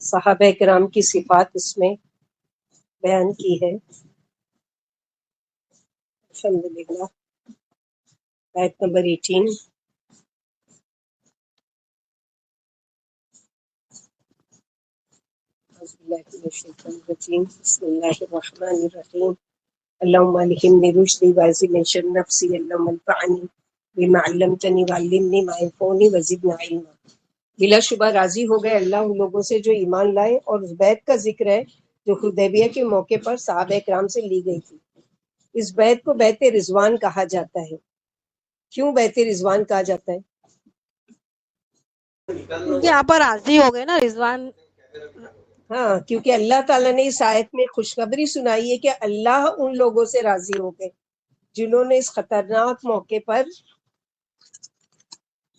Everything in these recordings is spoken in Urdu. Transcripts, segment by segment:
صحابہ کرام کی صفات اس میں بیان کی ہے۔ الحمدللہ، آیت نمبر 18۔ اعوذ باللہ من الشیطان الرجیم، بسم اللہ الرحمن الرحیم۔ اللہم الہمنی رشدی وعظم من شر نفسی، اللہم انفعنی بما علمتنی وعلمنی ما ينفعنی وزدنی علما۔ بلا شبہ راضی ہو گئے اللہ ان لوگوں سے جو ایمان لائے، اور اس بیعت کا ذکر ہے جو حدیبیہ کے موقع پر صحابہ کرام سے لی گئی تھی۔ اس بیعت کو بیعت رضوان کہا جاتا ہے۔ کیوں بیعت رضوان کہا جاتا ہے؟ کیونکہ آپ پر راضی ہو گئے نا رضوان۔ ہاں، کیونکہ اللہ تعالیٰ نے اس آیت میں خوشخبری سنائی ہے کہ اللہ ان لوگوں سے راضی ہو گئے جنہوں نے اس خطرناک موقع پر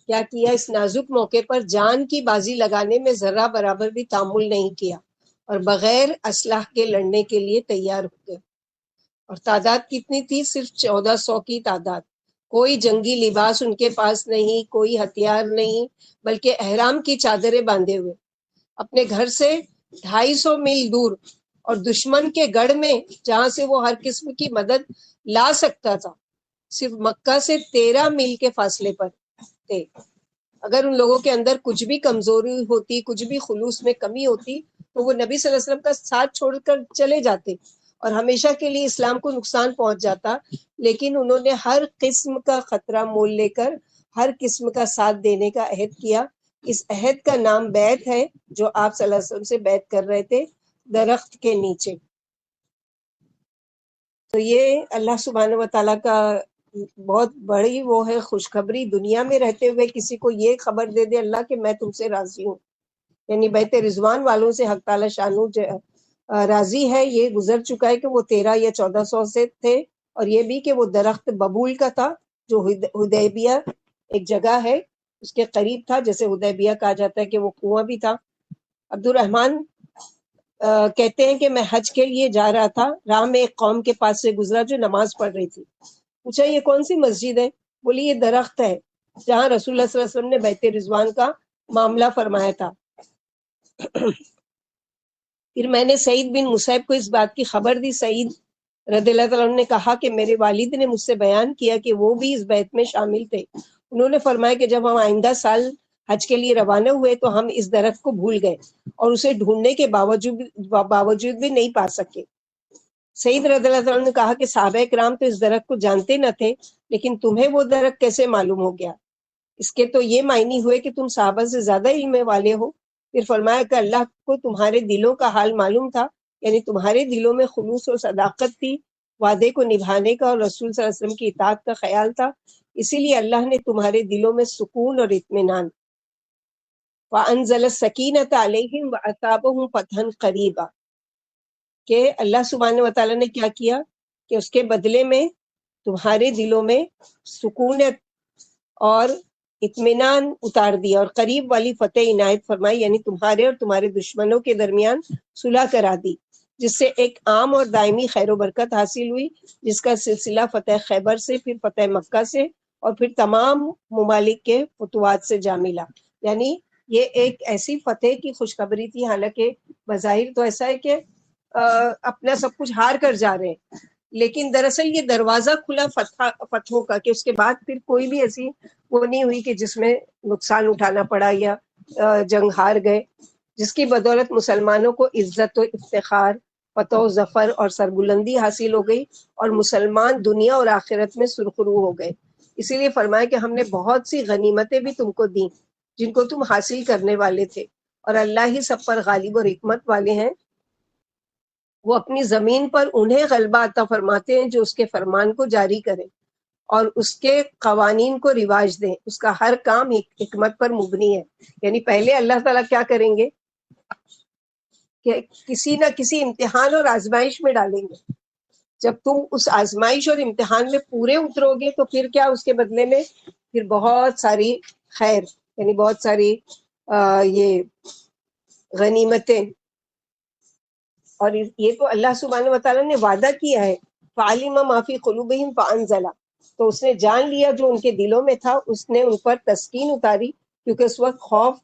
کیا کیا، اس نازک موقع پر جان کی بازی لگانے میں ذرہ برابر بھی تعامل نہیں کیا اور بغیر اسلحہ کے لڑنے کے لیے تیار ہو گئے۔ اور تعداد کتنی تھی؟ صرف 1400 کی تعداد۔ کوئی جنگی لباس ان کے پاس نہیں، کوئی ہتھیار نہیں، بلکہ احرام کی چادریں باندھے ہوئے اپنے گھر سے 250 میل دور اور دشمن کے گڑھ میں جہاں سے وہ ہر قسم کی مدد لا سکتا تھا، صرف مکہ سے 13 میل کے فاصلے پر تھے۔ اگر ان لوگوں کے اندر کچھ بھی کمزوری ہوتی، کچھ بھی خلوص میں کمی ہوتی، تو وہ نبی صلی اللہ علیہ وسلم کا ساتھ چھوڑ کر چلے جاتے اور ہمیشہ کے لیے اسلام کو نقصان پہنچ جاتا، لیکن انہوں نے ہر قسم کا خطرہ مول لے کر ہر قسم کا ساتھ دینے کا عہد کیا۔ اس عہد کا نام بیعت ہے، جو آپ صلی اللہ علیہ وسلم سے بیعت کر رہے تھے درخت کے نیچے۔ تو یہ اللہ سبحانہ و تعالیٰ کا بہت بڑی وہ ہے خوشخبری، دنیا میں رہتے ہوئے کسی کو یہ خبر دے دے اللہ کہ میں تم سے راضی ہوں۔ یعنی بیت رضوان والوں سے حق تعالیٰ شانو راضی ہے۔ یہ گزر چکا ہے کہ وہ 13 یا 1400 سے تھے، اور یہ بھی کہ وہ درخت ببول کا تھا جو حدیبیہ ایک جگہ ہے اس کے قریب تھا، جیسے حدیبیہ کہا جاتا ہے کہ وہ کنواں بھی تھا۔ عبد الرحمن کہتے ہیں کہ میں حج کے لیے جا رہا تھا، راہ میں ایک قوم کے پاس سے گزرا جو نماز پڑھ رہی تھی۔ پوچھا یہ کون سی مسجد ہے؟ بولی یہ درخت ہے جہاں رسول اللہ صلی اللہ علیہ وسلم نے بیت رضوان کا معاملہ فرمایا تھا۔ پھر میں نے سعید بن مصعب کو اس بات کی خبر دی۔ سعید رضی اللہ تعالیٰ عنہ نے کہا کہ میرے والد نے مجھ سے بیان کیا کہ وہ بھی اس بیعت میں شامل تھے۔ انہوں نے فرمایا کہ جب ہم آئندہ سال حج کے لیے روانہ ہوئے تو ہم اس درخت کو بھول گئے اور اسے ڈھونڈنے کے باوجود بھی نہیں پا سکے۔ سعید رضی اللہ عنہ نے کہا کہ صحابہ کرام تو اس درخت کو جانتے نہ تھے، لیکن تمہیں وہ درخت کیسے معلوم ہو گیا؟ اس کے تو یہ معنی ہوئے کہ تم صحابہ سے زیادہ علم والے ہو۔ پھر فرمایا کہ اللہ کو تمہارے دلوں کا حال معلوم تھا، یعنی تمہارے دلوں میں خلوص اور صداقت تھی، وعدے کو نبھانے کا اور رسول صلی اللہ علیہ وسلم کی اطاعت کا خیال تھا، اسی لیے اللہ نے تمہارے دلوں میں سکون اور اطمینان۔ وَأَنزَلَ السَّكِينَةَ عَلَيْهِمْ وَأَثَابَهُمْ فَتْحًا قَرِيبًا، کہ اللہ سبحانہ و تعالیٰ نے کیا کیا کہ اس کے بدلے میں تمہارے دلوں میں سکونت اور اطمینان اتار دیا اور قریب والی فتح عنایت فرمائی، یعنی تمہارے اور تمہارے دشمنوں کے درمیان صلح کرا دی، جس سے ایک عام اور دائمی خیر و برکت حاصل ہوئی، جس کا سلسلہ فتح خیبر سے، پھر فتح مکہ سے، اور پھر تمام ممالک کے فتوحات سے جا ملا۔ یعنی یہ ایک ایسی فتح کی خوشخبری تھی، حالانکہ بظاہر تو ایسا ہے کہ اپنا سب کچھ ہار کر جا رہے ہیں، لیکن دراصل یہ دروازہ کھلا فتحوں کا، کہ اس کے بعد پھر کوئی بھی ایسی وہ نہیں ہوئی کہ جس میں نقصان اٹھانا پڑا یا جنگ ہار گئے، جس کی بدولت مسلمانوں کو عزت و افتخار، فتح و ظفر اور سربلندی حاصل ہو گئی، اور مسلمان دنیا اور آخرت میں سرخرو ہو گئے۔ اسی لیے فرمایا کہ ہم نے بہت سی غنیمتیں بھی تم کو دیں جن کو تم حاصل کرنے والے تھے، اور اللہ ہی سب پر غالب اور حکمت والے ہیں۔ وہ اپنی زمین پر انہیں غلبہ عطا فرماتے ہیں جو اس کے فرمان کو جاری کریں اور اس کے قوانین کو رواج دیں، اس کا ہر کام حکمت پر مبنی ہے۔ یعنی پہلے اللہ تعالیٰ کیا کریں گے کہ کسی نہ کسی امتحان اور آزمائش میں ڈالیں گے۔ جب تم اس آزمائش اور امتحان میں پورے اترو گے تو پھر کیا، اس کے بدلے میں پھر بہت ساری خیر، یعنی بہت ساری یہ غنیمتیں، اور یہ تو اللہ سبحانہ و تعالیٰ نے وعدہ کیا ہے۔ فَعَلِمَ مَا فِي قُلُوبِهِمْ فَأَنزَلَ، تو اس نے جان لیا جو ان کے دلوں میں تھا، اس نے ان پر تسکین اتاری، کیونکہ اس وقت خوف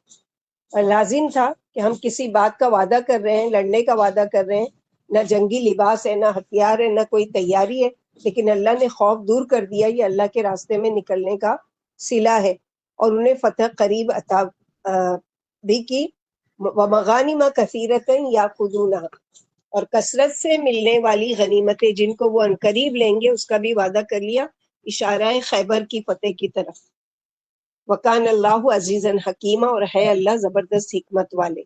اور لازم تھا کہ ہم کسی بات کا وعدہ کر رہے ہیں، لڑنے کا وعدہ کر رہے ہیں، نہ جنگی لباس ہے، نہ ہتھیار ہے، نہ کوئی تیاری ہے، لیکن اللہ نے خوف دور کر دیا، یہ اللہ کے راستے میں نکلنے کا صلہ ہے، اور انہیں فتح قریب عطا بھی کی، ومغانم کثیرۃ یاخذونہا، اور کثرت سے ملنے والی غنیمتیں جن کو وہ عنقریب لیں گے اس کا بھی وعدہ کر لیا، اشارہ ہے خیبر کی فتح کی طرف۔ وکان اللہ عزیزا حکیمہ، اور ہے اللہ زبردست حکمت والے۔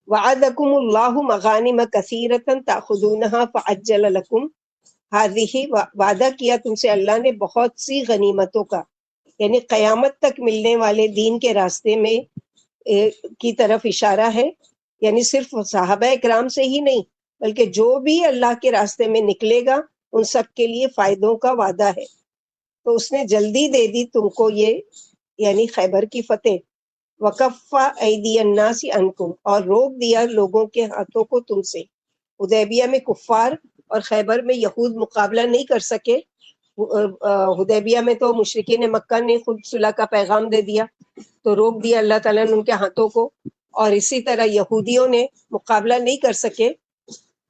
وعدکم اللہ مغانم کثیرۃ تأخذونہا فعجل لکم ہذہ، وعدہ کیا تم سے اللہ نے بہت سی غنیمتوں کا، یعنی قیامت تک ملنے والے دین کے راستے میں کی طرف اشارہ ہے، یعنی صرف صحابہ اکرام سے ہی نہیں بلکہ جو بھی اللہ کے راستے میں نکلے گا ان سب کے لیے فائدوں کا وعدہ ہے۔ تو اس نے جلدی دے دی تم کو یہ، یعنی خیبر کی فتح۔ وکفا ایدی الناس عنکم، اور روک دیا لوگوں کے ہاتھوں کو تم سے۔ حدیبیہ میں کفار اور خیبر میں یہود مقابلہ نہیں کر سکے۔ حدیبیہ میں تو مشرکین مکہ نے خود صلح کا پیغام دے دیا تو روک دیا اللہ تعالیٰ نے ان کے ہاتھوں کو، اور اسی طرح یہودیوں نے مقابلہ نہیں کر سکے،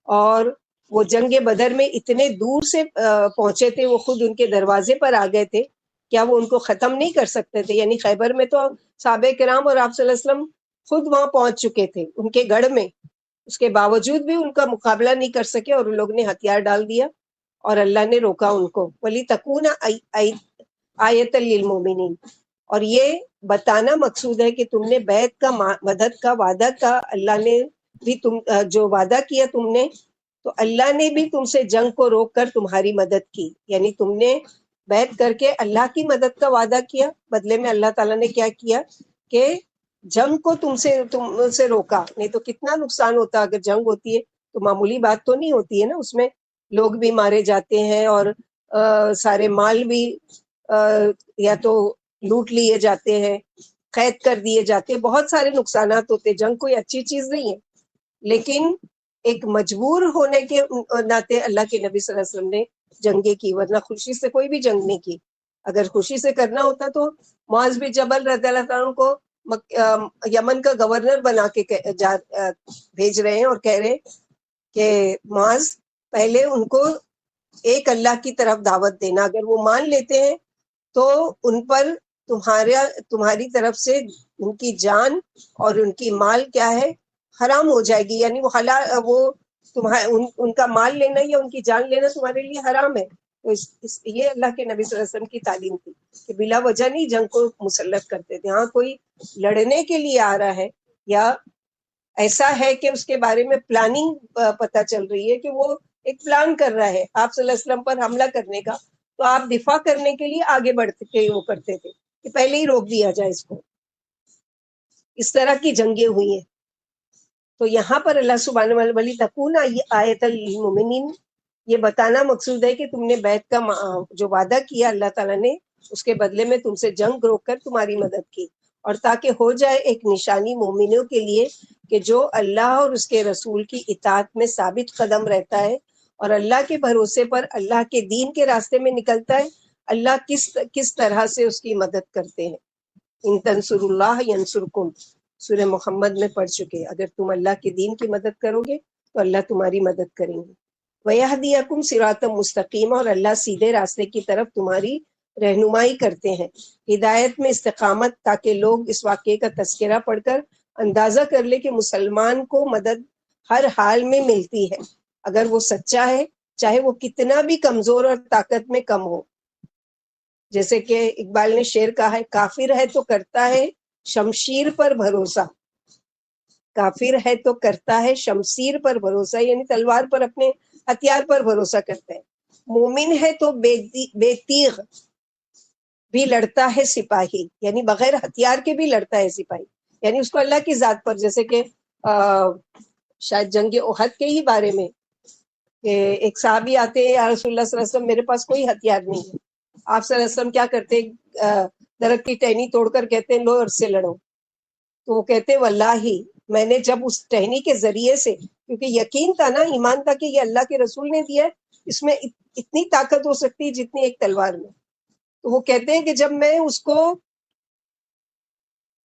اور وہ جنگ بدر میں اتنے دور سے پہنچے تھے، وہ خود ان کے دروازے پر آ گئے تھے، کیا وہ ان کو ختم نہیں کر سکتے تھے؟ یعنی خیبر میں تو صحابہ کرام اور آپ صلی اللہ علیہ وسلم خود وہاں پہنچ چکے تھے ان کے گڑھ میں، اس کے باوجود بھی ان کا مقابلہ نہیں کر سکے اور ان لوگ نے ہتھیار ڈال دیا اور اللہ نے روکا ان کو۔ وَلِتَكُونَ آیَةً لِّلْمُؤْمِنِينَ، اور یہ بتانا مقصود ہے کہ تم نے بیعت کا مدد کا وعدہ کا، اللہ نے بھی تم جو وعدہ کیا تم نے، تو اللہ نے بھی تم سے جنگ کو روک کر تمہاری مدد کی، یعنی تم نے بیعت کر کے اللہ کی مدد کا وعدہ کیا، بدلے میں اللہ تعالیٰ نے کیا کیا کہ جنگ کو تم سے روکا، نہیں تو کتنا نقصان ہوتا اگر جنگ ہوتی ہے تو معمولی بات تو نہیں ہوتی ہے نا، اس میں لوگ بھی مارے جاتے ہیں اور سارے مال بھی یا تو لوٹ لیے جاتے ہیں، قید کر دیے جاتے ہیں، بہت سارے نقصانات ہوتے ہیں، جنگ کوئی اچھی چیز نہیں ہے، لیکن ایک مجبور ہونے کے ناطے اللہ کے نبی صلی اللہ علیہ وسلم نے جنگیں کی، ورنہ خوشی سے کوئی بھی جنگ نہیں کی۔ اگر خوشی سے کرنا ہوتا تو معاذ بن جبل رضی اللہ عنہ کو یمن کا گورنر بنا کے بھیج رہے ہیں اور کہہ رہے ہیں کہ معاذ پہلے ان کو ایک اللہ کی طرف دعوت دینا، اگر وہ مان لیتے ہیں تو ان پر تمہاری طرف سے ان کی جان اور ان کی مال کیا ہے حرام ہو جائے گی، یعنی وہ ان کا مال لینا یا ان کی جان لینا تمہارے لیے حرام ہے۔ تو یہ اللہ کے نبی صلی اللہ علیہ وسلم کی تعلیم تھی کہ بلا وجہ نہیں جنگ کو مسلط کرتے تھے۔ ہاں کوئی لڑنے کے لیے آ رہا ہے یا ایسا ہے کہ اس کے بارے میں پلاننگ پتہ چل رہی ہے کہ وہ ایک پلان کر رہا ہے آپ صلی اللہ علیہ وسلم پر حملہ کرنے کا، تو آپ دفاع کرنے کے لیے آگے بڑھتے کے وہ کرتے تھے کہ پہلے ہی روک دیا جائے اس کو۔ اس طرح کی جنگیں ہوئی ہیں۔ تو یہاں پر اللہ سبحانہ وَلِتَكُونَ آیَةً لِّلْمُؤْمِنِينَ، یہ بتانا مقصود ہے کہ تم نے بیعت کا جو وعدہ کیا اللہ تعالیٰ نے اس کے بدلے میں تم سے جنگ روک کر تمہاری مدد کی، اور تاکہ ہو جائے ایک نشانی مومنوں کے لیے کہ جو اللہ اور اس کے رسول کی اطاعت میں ثابت قدم رہتا ہے اور اللہ کے بھروسے پر اللہ کے دین کے راستے میں نکلتا ہے، اللہ کس طرح سے اس کی مدد کرتے ہیں۔ ان تنصر اللہ ینصرکم، سورہ محمد میں پڑھ چکے، اگر تم اللہ کے دین کی مدد کرو گے تو اللہ تمہاری مدد کریں گے۔ وَيَهْدِيَكُمْ صِرَاطًا مُسْتَقِيمًا، اور اللہ سیدھے راستے کی طرف تمہاری رہنمائی کرتے ہیں، ہدایت میں استقامت، تاکہ لوگ اس واقعے کا تذکرہ پڑھ کر اندازہ کر لے کہ مسلمان کو مدد ہر حال میں ملتی ہے، اگر وہ سچا ہے چاہے وہ کتنا بھی کمزور اور طاقت میں کم ہو۔ جیسے کہ اقبال نے شعر کہا ہے، کافر ہے تو کرتا ہے شمشیر پر بھروسہ، کافر ہے تو کرتا ہے شمشیر پر بھروسہ، یعنی تلوار پر، اپنے ہتھیار پر بھروسہ کرتا ہے۔ مومن ہے تو بے تیغ بھی لڑتا ہے سپاہی، یعنی بغیر ہتھیار کے بھی لڑتا ہے سپاہی، یعنی اس کو اللہ کی ذات پر، جیسے کہ شاید جنگ احد کے ہی بارے میں کہ ایک صحابی آتے ہیں، یا رسول اللہ صلی اللہ علیہ وسلم میرے پاس کوئی ہتھیار نہیں ہے، آپ صلی اللہ علیہ وسلم کیا کرتے، درخت کی ٹہنی توڑ کر کہتے ہیں لو اور سے لڑو، تو وہ کہتے واللہ میں نے جب اس ٹہنی کے ذریعے سے، کیونکہ یقین تھا نا، ایمان تھا کہ یہ اللہ کے رسول نے دیا ہے، اس میں اتنی طاقت ہو سکتی ہے جتنی ایک تلوار میں، تو وہ کہتے ہیں کہ جب میں اس کو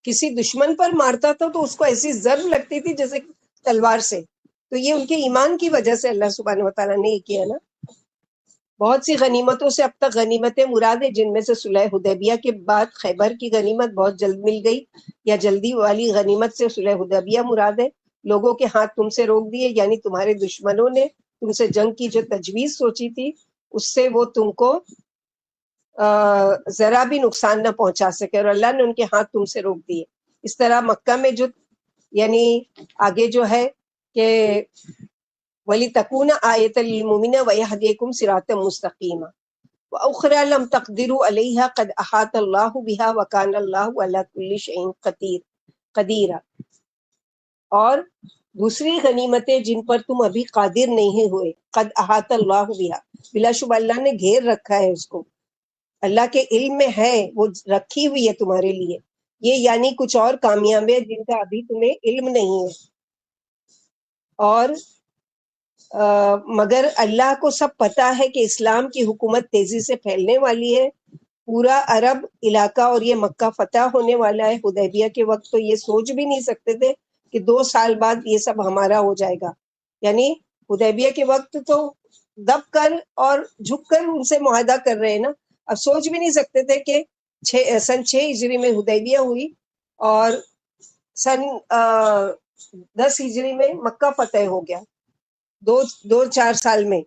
کسی دشمن پر مارتا تھا تو اس کو ایسی ضرب لگتی تھی جیسے تلوار سے. تو یہ ان کے ایمان کی وجہ سے اللہ سبحانہ وتعالیٰ نے یہ کیا نا. بہت سی غنیمتوں سے اب تک غنیمتیں مراد ہے، جن میں سے صلح حدیبیہ کے بعد خیبر کی غنیمت بہت جلد مل گئی، یا جلدی والی غنیمت سے صلح حدیبیہ مراد ہے. لوگوں کے ہاتھ تم سے روک دیے، یعنی تمہارے دشمنوں نے تم سے جنگ کی جو تجویز سوچی تھی اس سے وہ تم کو ذرا بھی نقصان نہ پہنچا سکے، اور اللہ نے ان کے ہاتھ تم سے روک دیے. اس طرح مکہ میں جو یعنی آگے جو ہے کہ وَلِتَكُونَ آیَةً لِلْمُؤْمِنِينَ وَيَهْدِيَكُمْ صِرَاطًا مُسْتَقِيمًا وَأُخْرَىٰ لَمْ تَقْدِرُوا عَلَيْهَا قَدْ أَحَاطَ اللَّهُ بِهَا وَكَانَ اللَّهُ عَلَىٰ كُلِّ شَيْءٍ قدیر. اور دوسری غنیمتیں جن پر تم ابھی قادر نہیں ہوئے، قد احاط اللہ بہا، بلا شبہ اللہ نے گھیر رکھا ہے اس کو، اللہ کے علم میں ہے، وہ رکھی ہوئی ہے تمہارے لیے. یہ یعنی کچھ اور کامیابیاں جن کا ابھی تمہیں علم نہیں ہے. اور مگر اللہ کو سب پتا ہے کہ اسلام کی حکومت تیزی سے پھیلنے والی ہے. پورا عرب علاقہ اور یہ مکہ فتح ہونے والا ہے. حدیبیہ کے وقت تو یہ سوچ بھی نہیں سکتے تھے کہ 2 سال بعد یہ سب ہمارا ہو جائے گا. یعنی حدیبیہ کے وقت تو دب کر اور جھک کر ان سے معاہدہ کر رہے ہیں نا. اب سوچ بھی نہیں سکتے تھے کہ سن 6 ہجری میں حدیبیہ ہوئی اور سن 10 ہجری میں مکہ فتح ہو گیا، 4 سال میں.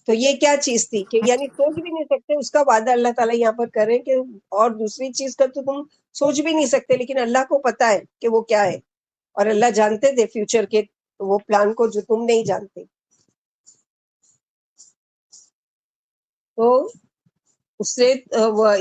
تو یہ کیا چیز تھی کہ یعنی سوچ بھی نہیں سکتے. اس کا وعدہ اللہ تعالیٰ یہاں پر کر رہے ہیں کہ اور دوسری چیز کا تو تم سوچ بھی نہیں سکتے، لیکن اللہ کو پتا ہے کہ وہ کیا ہے، اور اللہ جانتے تھے فیوچر کے وہ پلان کو جو تم نہیں جانتے. تو اس سے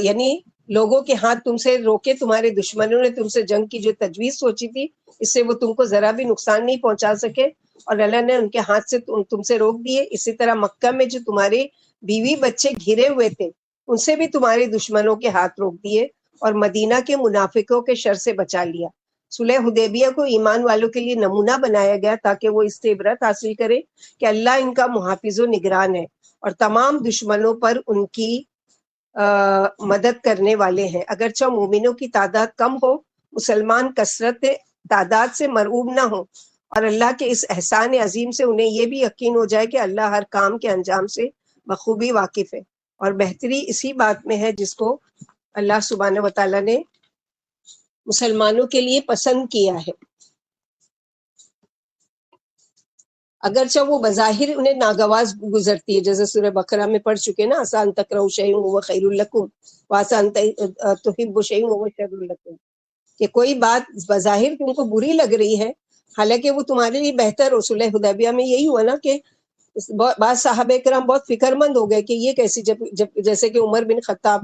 یعنی لوگوں کے ہاتھ تم سے روکے، تمہارے دشمنوں نے تم سے جنگ کی جو تجویز سوچی تھی اس سے وہ تم کو ذرا بھی نقصان نہیں پہنچا سکے، اور اللہ نے ان کے ہاتھ سے تم سے روک دیے. اسی طرح مکہ میں جو تمہارے بیوی بچے گھرے ہوئے تھے ان سے بھی تمہارے دشمنوں کے ہاتھ روک دیے، اور مدینہ کے منافقوں کے شر سے بچا لیا. صلح حدیبیہ کو ایمان والوں کے لیے نمونہ بنایا گیا تاکہ وہ اس سے عبرت حاصل کرے کہ اللہ ان کا محافظ و نگران ہے، اور تمام دشمنوں پر ان کی مدد کرنے والے ہیں. اگرچہ مومنوں کی تعداد کم ہو، مسلمان کثرت تعداد سے مرعوب نہ ہو، اور اللہ کے اس احسان عظیم سے انہیں یہ بھی یقین ہو جائے کہ اللہ ہر کام کے انجام سے بخوبی واقف ہے. اور بہتری اسی بات میں ہے جس کو اللہ سبحانہ وتعالیٰ نے مسلمانوں کے لیے پسند کیا ہے. اگرچہ وہ بظاہر انہیں ناگواز گزرتی ہے، جیسے سورہ بقرہ میں پڑھ چکے نا، آسان تکرہوا شیئا وہو خیر لکم وآسان تحبوا شیئا وہو شر لکم، کہ کوئی بات بظاہر تم کو بری لگ رہی ہے حالانکہ وہ تمہارے لیے بہتر ہو. صلح حدیبیہ میں یہی ہوا نا کہ بعض صحابہ کرام بہت فکر مند ہو گئے کہ یہ کیسی جب جیسے کہ عمر بن خطاب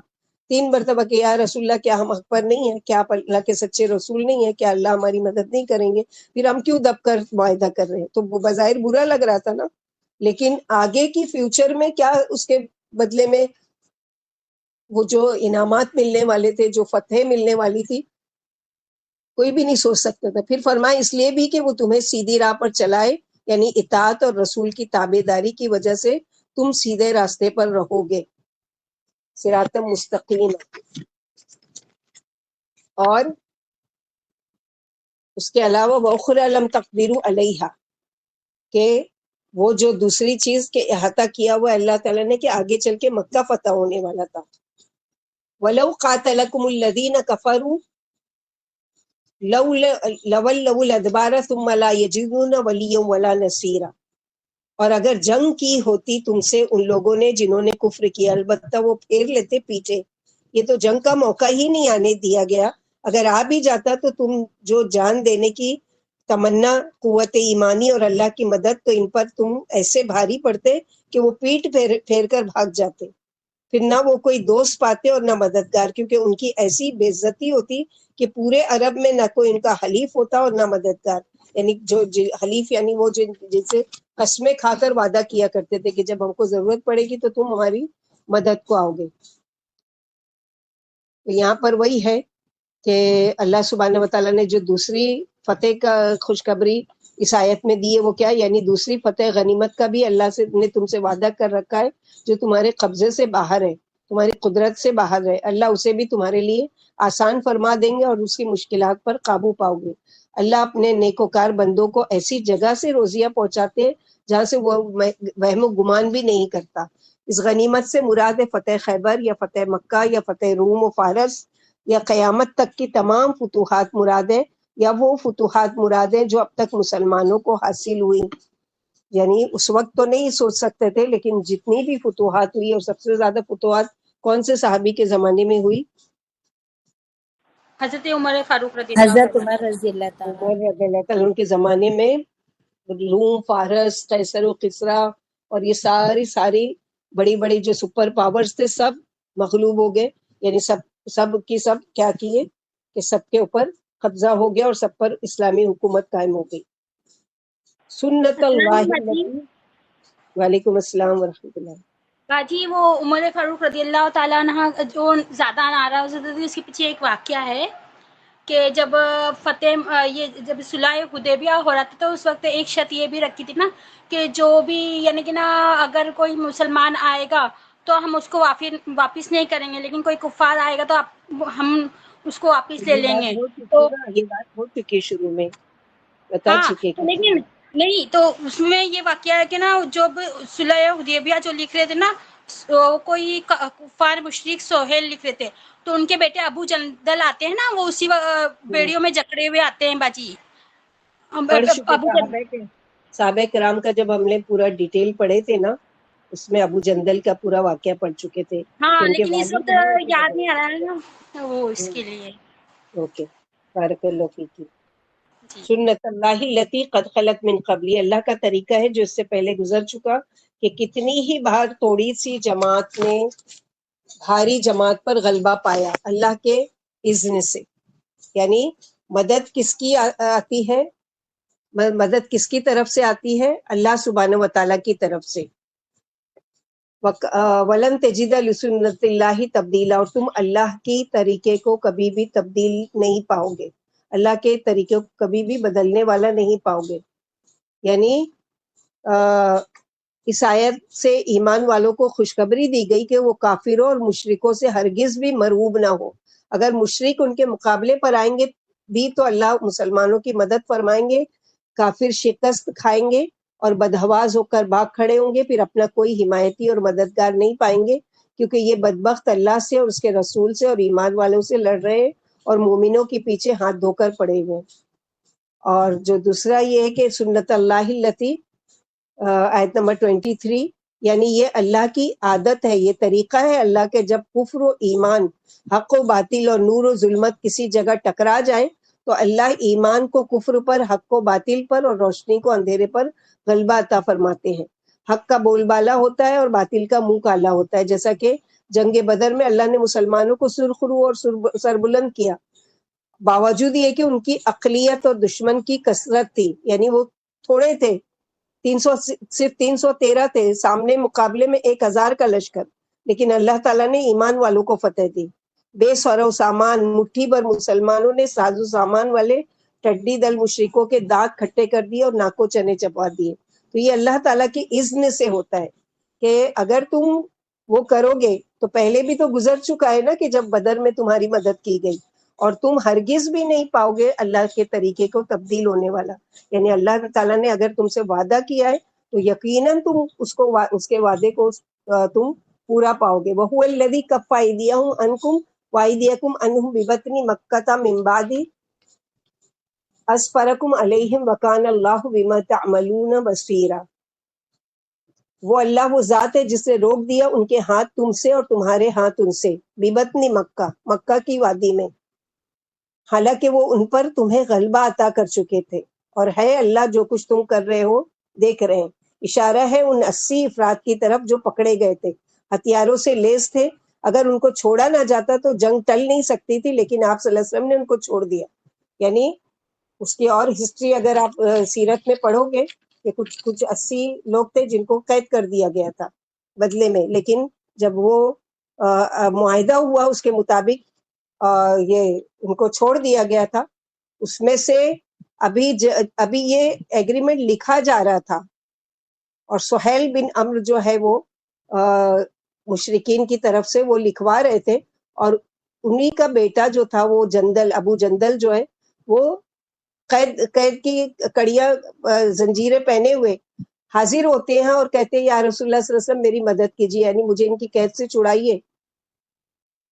3 مرتبہ کہ یا رسول اللہ کیا ہم حق پر نہیں ہیں، کیا آپ اللہ کے سچے رسول نہیں ہیں، کیا اللہ ہماری مدد نہیں کریں گے، پھر ہم کیوں دب کر معاہدہ کر رہے ہیں. تو وہ بظاہر برا لگ رہا تھا نا، لیکن آگے کی فیوچر میں کیا اس کے بدلے میں وہ جو انعامات ملنے والے تھے، جو فتح ملنے والی تھی، کوئی بھی نہیں سوچ سکتا تھا. پھر فرمایا اس لیے بھی کہ وہ تمہیں سیدھی راہ پر چلائے، یعنی اطاعت اور رسول کی تابع داری کی وجہ سے تم سیدھے راستے پر رہو گے، صراط مستقیم. اور اس کے علاوہ وَأُخْرَىٰ لَمْ تَقْدِرُوا عَلَيْهَا، کہ وہ جو دوسری چیز کے احاطہ کیا ہوا اللہ تعالیٰ نے کہ آگے چل کے مکہ فتح ہونے والا تھا. وَلَوْ قَاتَلَكُمُ الَّذِينَ كَفَرُوا لَوَلَّوُا الْأَدْبَارَ ثُمَّ لَا يَجِدُونَ وَلِيًّا وَلَا نَصِيرًا. اور اگر جنگ کی ہوتی تم سے ان لوگوں نے جنہوں نے کفر کیا، البتہ وہ پھیر لیتے پیچھے. یہ تو جنگ کا موقع ہی نہیں آنے دیا گیا. اگر آ بھی جاتا تو تم جو جان دینے کی تمنا، قوت ایمانی اور اللہ کی مدد، تو ان پر تم ایسے بھاری پڑتے کہ وہ پیٹ پھیر کر بھاگ جاتے. پھر نہ وہ کوئی دوست پاتے اور نہ مددگار، کیونکہ ان کی ایسی بے عزتی ہوتی کہ پورے عرب میں نہ کوئی ان کا حلیف ہوتا اور نہ مددگار. یعنی جو حلیف یعنی وہ جن سے قسمیں کھا کر وعدہ کیا کرتے تھے کہ جب ہم کو ضرورت پڑے گی تو تم ہماری مدد کو آؤ گے. تو یہاں پر وہی ہے کہ اللہ سبحانہ وتعالیٰ نے جو دوسری فتح کا خوشخبری اس آیت میں دی ہے وہ کیا، یعنی دوسری فتح غنیمت کا بھی اللہ سے نے تم سے وعدہ کر رکھا ہے جو تمہارے قبضے سے باہر ہے. تمہاری قدرت سے باہر ہے، اللہ اسے بھی تمہارے لیے آسان فرما دیں گے اور اس کی مشکلات پر قابو پاؤ گے۔ اللہ اپنے نیکوکار بندوں کو ایسی جگہ سے روزیاں پہنچاتے ہیں جہاں سے وہ وہم و گمان بھی نہیں کرتا۔ اس غنیمت سے مراد فتح خیبر یا فتح مکہ یا فتح روم و فارس یا قیامت تک کی تمام فتوحات مراد ہے، یا وہ فتوحات مراد ہیں جو اب تک مسلمانوں کو حاصل ہوئی۔ یعنی اس وقت تو نہیں سوچ سکتے تھے، لیکن جتنی بھی فتوحات ہوئی، اور سب سے زیادہ فتوحات کون سے صحابی کے زمانے میں ہوئی؟ حضرت عمر فاروق رضی اللہ حضرت تعالیٰ عمر رضی اللہ تعالیٰ عمر رضی اللہ تعالیٰ عنہ کے زمانے میں روم، فارس، قیصر و کسریٰ اور یہ ساری بڑی بڑی جو سپر پاورز تھے سب مغلوب ہو گئے، یعنی سب کی سب کیا کیے کہ سب کے اوپر قبضہ ہو گیا اور سب پر اسلامی حکومت قائم ہو گئی۔ سنت السلام اللہ علیکم باجی۔ التی، وعلیکم السلام ورحمۃ اللہ۔ باجی وہ عمر فاروق رضی اللہ تعالیٰ عنہ جو زیادہ ناراض ہوتے تھے، اس کے پیچھے ایک واقعہ ہے کہ جب یہ جب صلح حدیبیہ ہو رہا تھا تو اس وقت ایک شرط یہ بھی رکھی تھی نا کہ جو بھی یعنی کہ نا اگر کوئی مسلمان آئے گا تو ہم اس کو واپس نہیں کریں گے، لیکن کوئی کفار آئے گا تو ہم اس کو واپس لے یہ لیں بات گے۔ ہو چکی تو نا، یہ بات ہو چکی شروع میں بتا ہاں چکے کہ لیکن نہیں، تو اس میں یہ واقعہ ہے کہ نا جب صلح حدیبیہ جو لکھ رہے تھے نا، کوئی کفار مشرک سہیل لکھ رہے تھے، تو ان کے بیٹے ابو جندل آتے ہیں نا، وہ اسی بیڑیوں میں جکڑے ہوئے آتے ہیں باجی۔ پڑھ چکے ابو جندل، صحابہ کرام کا جب ہم نے پورا ڈیٹیل پڑھے تھے نا، اس میں ابو جندل کا پورا واقعہ پڑھ چکے تھے ہاں کہ ان کے لیکن اس وقت والد ہیں ان کے یاد بغیر۔ نہیں آ رہا ہے نا وہ اس کے لیے۔ اوکے، بارک اللہ فیکی۔ جی سنت اللہ التی قد خلت من قبلی، اللہ کا طریقہ ہے جو اس سے پہلے گزر چکا کہ کتنی ہی بار تھوڑی سی جماعت نے بھاری جماعت پر غلبہ پایا اللہ کے اذن سے۔ یعنی مدد کس کی آتی ہے؟ مدد کس کی طرف سے آتی ہے؟ اللہ سبحانہ و تعالیٰ کی طرف سے۔ ولن تجد لسنت اللہ تبدیلا، اور تم اللہ کی طریقے کو کبھی بھی تبدیل نہیں پاؤ گے، اللہ کے طریقے کو کبھی بھی بدلنے والا نہیں پاؤ گے۔ یعنی اس آیت سے ایمان والوں کو خوشخبری دی گئی کہ وہ کافروں اور مشرکوں سے ہرگز بھی مرعوب نہ ہو۔ اگر مشرک ان کے مقابلے پر آئیں گے بھی تو اللہ مسلمانوں کی مدد فرمائیں گے، کافر شکست کھائیں گے اور بدحواس ہو کر بھاگ کھڑے ہوں گے، پھر اپنا کوئی حمایتی اور مددگار نہیں پائیں گے، کیونکہ یہ بدبخت اللہ سے اور اس کے رسول سے اور ایمان والوں سے لڑ رہے ہیں اور مومنوں کے پیچھے ہاتھ دھو کر پڑے ہوئے۔ اور جو دوسرا یہ ہے کہ سنت اللہ التی، آیت نمبر 23، یعنی یہ اللہ کی عادت ہے، یہ طریقہ ہے اللہ کے جب کفر و ایمان، حق و باطل اور نور و ظلمت کسی جگہ ٹکرا جائیں تو اللہ ایمان کو کفر پر، حق کو باطل پر اور روشنی کو اندھیرے پر غلبہ عطا فرماتے ہیں۔ حق کا بول بالا ہوتا ہے اور باطل کا منہ کالا ہوتا ہے، جیسا کہ جنگ بدر میں اللہ نے مسلمانوں کو سرخ رو اور سربلند کیا، باوجود یہ کہ ان کی اقلیت اور دشمن کی کثرت تھی، یعنی وہ تھوڑے تھے، صرف 313 تھے، سامنے مقابلے میں 1000 کا لشکر، لیکن اللہ تعالیٰ نے ایمان والوں کو فتح دی۔ بے سر و سامان مٹھی بھر مسلمانوں نے ساز و سامان والے ٹڈی دل مشرکوں کے دانت کھٹے کر دیے اور ناکو چنے چبا دیے۔ تو یہ اللہ تعالیٰ کی اذن سے ہوتا ہے کہ اگر تم وہ کرو گے تو پہلے بھی تو گزر چکا ہے نا کہ جب بدر میں تمہاری مدد کی گئی، اور تم ہرگز بھی نہیں پاؤ گے اللہ کے طریقے کو تبدیل ہونے والا۔ یعنی اللہ تعالیٰ نے اگر تم سے وعدہ کیا ہے تو یقیناً تم اس کے وعدے کو تم پورا پاؤ گے۔ وَهُوَ الَّذِي كَفَّ أَيْدِيَهُمْ عَنْكُمْ وَأَيْدِيَكُمْ عَنْهُمْ بِبَطْنِ مَكَّةَ مِنْ بَعْدِ أَظْفَرَكُمْ عَلَيْهِمْ وَكَانَ اللَّهُ بِمَا تَعْمَلُونَ بَصِيرًا۔ وہ اللہ وہ ذات ہے جس نے روک دیا ان کے ہاتھ تم سے اور تمہارے ہاتھ ان سے، بِبَطْنِ مکہ، مکہ کی وادی میں، حالانکہ وہ ان پر تمہیں غلبہ عطا کر چکے تھے، اور ہے اللہ جو کچھ تم کر رہے ہو دیکھ رہے ہیں۔ اشارہ ہے ان 80 افراد کی طرف جو پکڑے گئے تھے، ہتھیاروں سے لیس تھے، اگر ان کو چھوڑا نہ جاتا تو جنگ ٹل نہیں سکتی تھی، لیکن آپ صلی اللہ علیہ وسلم نے ان کو چھوڑ دیا۔ یعنی اس کی اور ہسٹری اگر آپ سیرت میں پڑھو گے کہ کچھ 80 لوگ تھے جن کو قید کر دیا گیا تھا بدلے میں، لیکن جب وہ معاہدہ ہوا اس کے مطابق یہ ان کو چھوڑ دیا گیا تھا، اس میں سے ابھی یہ ایگریمنٹ لکھا جا رہا تھا، اور سہیل بن عمرو جو ہے وہ مشرکین کی طرف سے وہ لکھوا رہے تھے، اور انہی کا بیٹا جو تھا وہ جندل، ابو جندل جو ہے، وہ قید کی کڑیاں زنجیریں پہنے ہوئے حاضر ہوتے ہیں اور کہتے ہیں یا رسول اللہ صلی اللہ علیہ وسلم میری مدد کیجیے، یعنی مجھے ان کی قید سے چھڑائیے.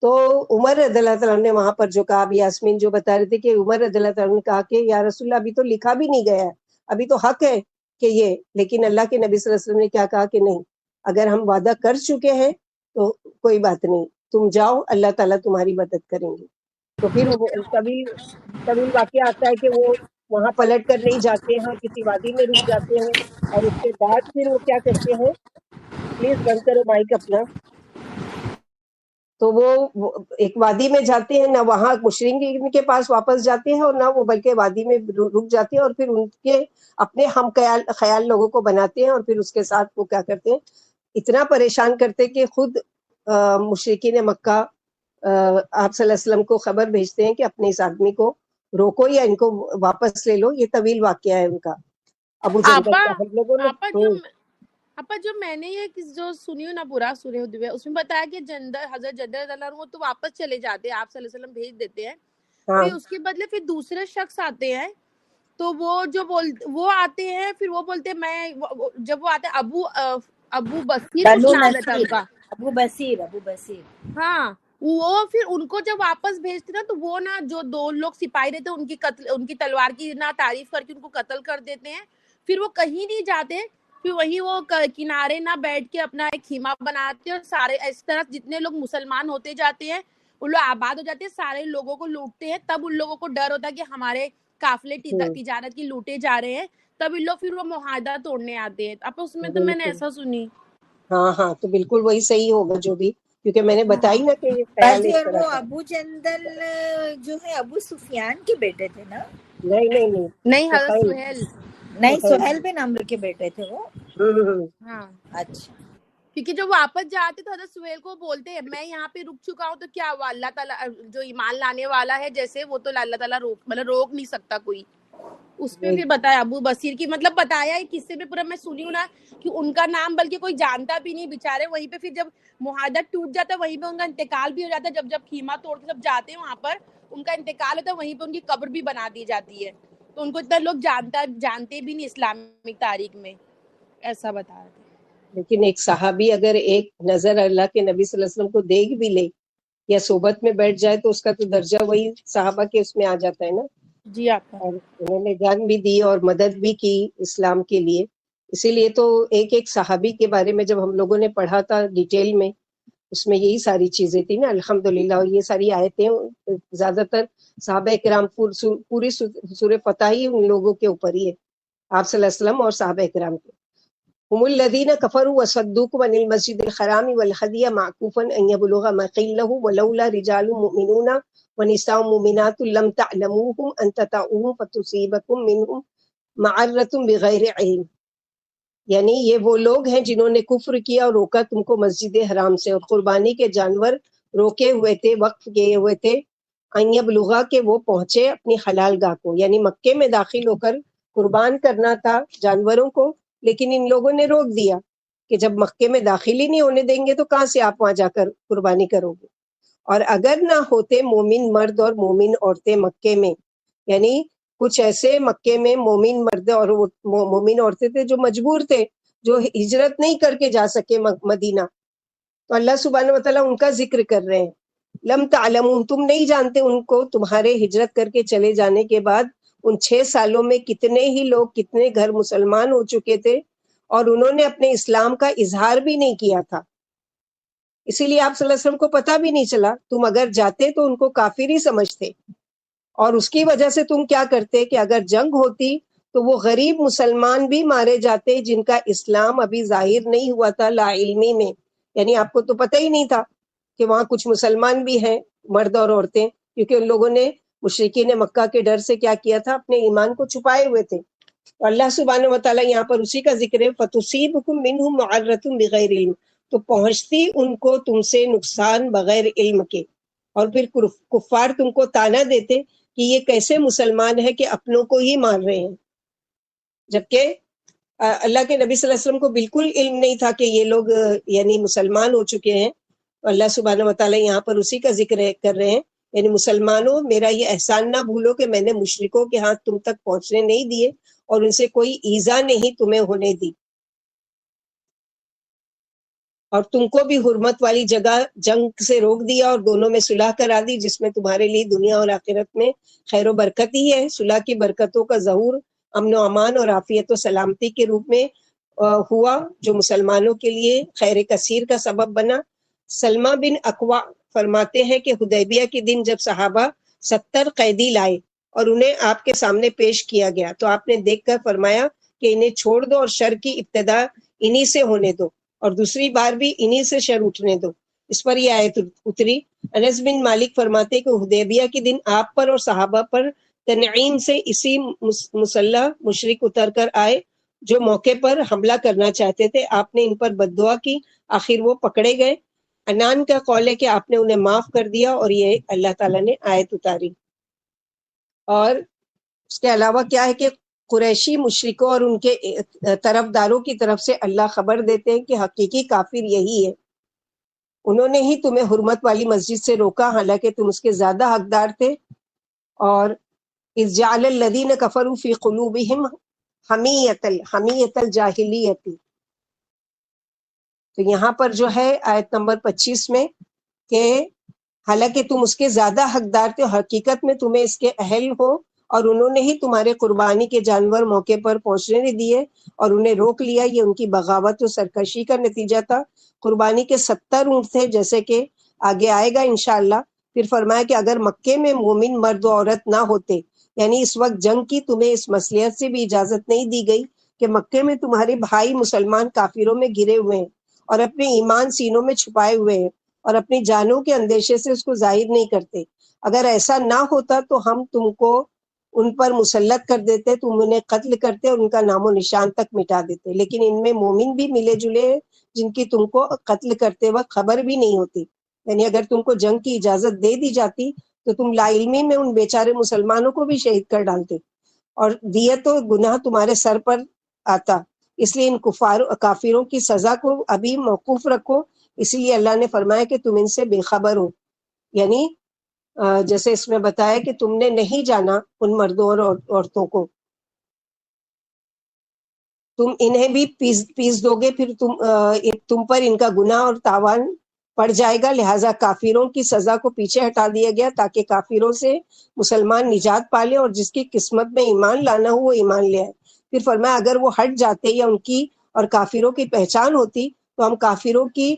تو عمر رضی اللہ تعالیٰ نے وہاں پر جو کہا، اب یاسمین جو بتا رہے تھے کہ عمر رضی اللہ تعالیٰ نے کہا کہ یا رسول اللہ ابھی تو لکھا بھی نہیں گیا ہے، ابھی تو حق ہے کہ یہ، لیکن اللہ کے نبی صلی اللہ علیہ وسلم نے کیا کہا کہ نہیں، اگر ہم وعدہ کر چکے ہیں تو کوئی بات نہیں، تم جاؤ، اللہ تعالیٰ تمہاری مدد کریں گے. تو پھر طویل واقعہ آتا ہے کہ وہ وہاں پلٹ کر نہیں جاتے ہیں، کسی وادی میں رک جاتے ہیں، اور اس کے بعد پھر وہ کیا کرتے ہیں، پلیز بند کرو مائک اپنا. تو وہ ایک وادی میں جاتے ہیں، نہ وہاں مشرکین کے پاس واپس جاتے ہیں اور نہ وہ بلکہ وادی میں رک جاتے ہیں، اور پھر ان کے اپنے ہم خیال لوگوں کو بناتے ہیں، اور پھر اس کے ساتھ وہ کیا کرتے ہیں، اتنا پریشان کرتے کہ خود مشرکین مکہ آپ صلی اللہ علیہ وسلم کو خبر بھیجتے ہیں کہ اپنے اس آدمی کو روکو یا ان کو واپس لے لو. یہ طویل واقعہ ہے ان کا، ابو جندل کا. ہم لوگوں نے جو میں نے یہ جو سنی ہوں نا پورا سورہ حدیبیہ، اس میں بتایا کہ حضرت جندل رضی اللہ عنہ تو واپس چلے جاتے ہیں، آپ صلی اللہ علیہ وسلم بھیج دیتے ہیں، پھر اس کے بدلے پھر دوسرے شخص آتے ہیں، تو وہ آتے ہیں، پھر وہ بولتے ہیں میں، جب وہ آتے ہیں ابو بصیر کچھ نام رہتا ہے ان کا، ابو بصیر ہاں، وہ پھر ان کو جب واپس بھیجتے نا، تو وہ نا جو 2 لوگ سپاہی رہتے ان کی تلوار کی نا تعریف کر کے ان کو قتل کر دیتے ہیں. پھر وہ کہیں نہیں جاتے، پھر وہیں وہ کنارے نہ بیٹھ کے اپنا ایک خیمہ بناتے ہیں، اور سارے اس طرح جتنے لوگ مسلمان ہوتے جاتے ہیں ان لوگ آباد ہو جاتے ہیں، سارے لوگوں کو لوٹتے ہیں. تب ان لوگوں کو ڈر ہوتا ہے کہ ہمارے قافلے تجارت کی لوٹے جا رہے ہیں، تب ان لوگ پھر وہ معاہدہ توڑنے آتے ہیں. اب اس میں تو میں نے ایسا سنی. ہاں تو بالکل وہی صحیح ہوگا جو بھی، کیونکہ میں نے بتائی نا کہ یہ خیال باجی. اس اور طرح وہ کا. ابو جندل جو ہے ابو سفیان کے بیٹے تھے نا؟ نہیں، حضرت سہیل. نہیں، سہیل بن عمرو کے بیٹے تھے وہ. ہاں، اچھا. کیونکہ جب واپس جاتے تو حضرت سہیل کو بولتے ہیں میں یہاں پہ رک چکا ہوں، تو کیا ہوا، اللہ تعالیٰ جو ایمان لانے والا ہے جیسے وہ تو اللہ تعالیٰ روک نہیں سکتا کوئی. اس پہ پھر بتایا ابو بصیر کی، مطلب بتایا ہے قصے میں پورا. میں سنی ہوں نا کہ ان کا نام بلکہ کوئی جانتا بھی نہیں بیچارے. وہیں پہ پھر جب معاہدہ ٹوٹ جاتا ہے وہیں پہ ان کا انتقال بھی ہو جاتا ہے. جب خیمہ توڑ کے سب جاتے ہیں وہاں پر ان کا انتقال ہوتا ہے، وہیں پہ ان کی قبر بھی بنا دی جاتی ہے. تو ان کو اتنا لوگ جانتے بھی نہیں اسلامک تاریخ میں، ایسا بتا رہے تھے. لیکن ایک صحابی اگر ایک نظر اللہ کے نبی صلی اللہ علیہ وسلم کو دیکھ بھی لے یا صحبت میں بیٹھ جائے تو اس کا تو درجہ وہی صحابہ کے اس میں آ جاتا ہے نا. جی آپ کا. اور انہوں نے جان بھی دی اور مدد بھی کی اسلام کے لیے. اسی لیے تو ایک صحابی کے بارے میں جب ہم لوگوں نے پڑھا تھا ڈیٹیل میں، اس میں یہی ساری چیزیں تھیں نا الحمدللہ. اور یہ ساری آیتیں زیادہ تر صحابہ کرام پوری سورہ فتح ہی ان لوگوں کے اوپر ہی ہے، آپ صلی اللہ علیہ وسلم اور صحابہ کرام کے. هم الذين كفروا وصدوكم عن المسجد الحرام والهدي معكوفا ان يبلغ ما قيل له ولولا رجال مؤمنون ونساء مؤمنات لم تعلموهم ان تطؤوهم فتصيبكم منهم معرة بغير علم. یعنی یہ وہ لوگ ہیں جنہوں نے کفر کیا اور روکا تم کو مسجد حرام سے، اور قربانی کے جانور روکے ہوئے تھے، وقف کیے ہوئے تھے، ان یبلغا کہ وہ پہنچے اپنی حلال گاہ کو. یعنی مکے میں داخل ہو کر قربان کرنا تھا جانوروں کو، لیکن ان لوگوں نے روک دیا کہ جب مکے میں داخل ہی نہیں ہونے دیں گے تو کہاں سے آپ وہاں جا کر قربانی کرو گے. اور اگر نہ ہوتے مومن مرد اور مومن عورتیں مکے میں، یعنی کچھ ایسے مکے میں مومن مرد اور مومن عورتیں تھے جو مجبور تھے، جو ہجرت نہیں کر کے جا سکے مدینہ، تو اللہ سبحانہ وتعالیٰ ان کا ذکر کر رہے ہیں. لم تعلمون، تم نہیں جانتے ان کو، تمہارے ہجرت کر کے چلے جانے کے بعد ان 6 سالوں میں کتنے ہی لوگ، کتنے گھر مسلمان ہو چکے تھے، اور انہوں نے اپنے اسلام کا اظہار بھی نہیں کیا تھا. اسی لیے آپ صلی اللہ علیہ وسلم کو پتہ بھی نہیں چلا. تم اگر جاتے تو ان کو کافر ہی سمجھتے، اور اس کی وجہ سے تم کیا کرتے کہ اگر جنگ ہوتی تو وہ غریب مسلمان بھی مارے جاتے جن کا اسلام ابھی ظاہر نہیں ہوا تھا لا علمی میں. یعنی آپ کو تو پتہ ہی نہیں تھا کہ وہاں کچھ مسلمان بھی ہیں، مرد اور عورتیں، کیونکہ ان لوگوں نے مشرکین مکہ کے ڈر سے کیا کیا تھا، اپنے ایمان کو چھپائے ہوئے تھے. تو اللہ سبحانہ وتعالیٰ یہاں پر اسی کا ذکر ہے، فَتُصِيبُكُم مِّنْهُم مَعَرَّةٌ بِغَيْرِ علم، تو پہنچتی ان کو تم سے نقصان بغیر علم کے. اور پھر کفار تم کو تانا دیتے کہ یہ کیسے مسلمان ہے کہ اپنوں کو ہی مار رہے ہیں، جبکہ اللہ کے نبی صلی اللہ علیہ وسلم کو بالکل علم نہیں تھا کہ یہ لوگ یعنی مسلمان ہو چکے ہیں. اللہ سبحانہ وتعالیٰ یہاں پر اسی کا ذکر کر رہے ہیں، یعنی مسلمانوں میرا یہ احسان نہ بھولو کہ میں نے مشرکوں کے ہاتھ تم تک پہنچنے نہیں دیے اور ان سے کوئی ایذا نہیں تمہیں ہونے دی، اور تم کو بھی حرمت والی جگہ جنگ سے روک دیا اور دونوں میں صلح کرا دی، جس میں تمہارے لیے دنیا اور آخرت میں خیر و برکت ہی ہے. صلح کی برکتوں کا ظہور امن و امان اور عافیت و سلامتی کے روپ میں ہوا، جو مسلمانوں کے لیے خیر کثیر کا سبب بنا. سلمہ بن اقوا فرماتے ہیں کہ حدیبیہ کے دن جب صحابہ 70 قیدی لائے اور انہیں آپ کے سامنے پیش کیا گیا تو آپ نے دیکھ کر فرمایا کہ انہیں چھوڑ دو اور شر کی ابتدا انہی سے ہونے دو، اور دوسری بار بھی انہی سے شر اٹھنے دو. اس پر یہ آیت اتری. انس بن مالک فرماتے کہ حدیبیہ کے دن آپ پر اور صحابہ پر تنعیم سے اسی مسلح مشرک اتر کر آئے جو موقع پر حملہ کرنا چاہتے تھے. آپ نے ان پر بددعا کی، آخر وہ پکڑے گئے. انان کا قول ہے کہ آپ نے انہیں معاف کر دیا اور یہ اللہ تعالیٰ نے آیت اتاری. اور اس کے علاوہ کیا ہے کہ قریشی مشرکوں اور ان کے طرفداروں کی طرف سے اللہ خبر دیتے ہیں کہ حقیقی کافر یہی ہے، انہوں نے ہی تمہیں حرمت والی مسجد سے روکا حالانکہ تم اس کے زیادہ حقدار تھے. اور اذ جعل الذین کفروا فی قلوبہم حمیۃ الجاہلیۃ، تو یہاں پر جو ہے آیت نمبر 25 میں کہ حالانکہ تم اس کے زیادہ حقدار تھے، حقیقت میں تمہیں اس کے اہل ہو، اور انہوں نے ہی تمہارے قربانی کے جانور موقع پر پہنچنے نہیں دیے اور انہیں روک لیا. یہ ان کی بغاوت و سرکشی کا نتیجہ تھا. قربانی کے 70 اونٹ تھے جیسے کہ آگے آئے گا انشاءاللہ. پھر فرمایا کہ اگر مکے میں مومن مرد و عورت نہ ہوتے، یعنی اس وقت جنگ کی تمہیں اس مصلحت سے بھی اجازت نہیں دی گئی کہ مکے میں تمہارے بھائی مسلمان کافروں میں گرے ہوئے ہیں اور اپنے ایمان سینوں میں چھپائے ہوئے ہیں اور اپنی جانوں کے اندیشے سے اس کو ظاہر نہیں کرتے. اگر ایسا نہ ہوتا تو ہم تم کو ان پر مسلط کر دیتے، تم انہیں قتل کرتے اور ان کا نام و نشان تک مٹا دیتے. لیکن ان میں مومن بھی ملے جلے ہیں جن کی تم کو قتل کرتے وقت خبر بھی نہیں ہوتی. یعنی اگر تم کو جنگ کی اجازت دے دی جاتی تو تم لا علمی میں ان بیچارے مسلمانوں کو بھی شہید کر ڈالتے اور دیت و گناہ تمہارے سر پر آتا. اس لیے ان کافروں کی سزا کو ابھی موقوف رکھو. اسی لیے اللہ نے فرمایا کہ تم ان سے بے خبر ہو، یعنی جیسے اس میں بتایا کہ تم نے نہیں جانا ان مردوں اور عورتوں کو، تم انہیں بھی پیس دو گے، پھر تم پر ان کا گناہ اور تاوان پڑ جائے گا. لہٰذا کافروں کی سزا کو پیچھے ہٹا دیا گیا تاکہ کافروں سے مسلمان نجات پالے اور جس کی قسمت میں ایمان لانا ہو وہ ایمان لے آئے. پھر فرمایا اگر وہ ہٹ جاتے یا ان کی اور کافروں کی پہچان ہوتی تو ہم کافروں کی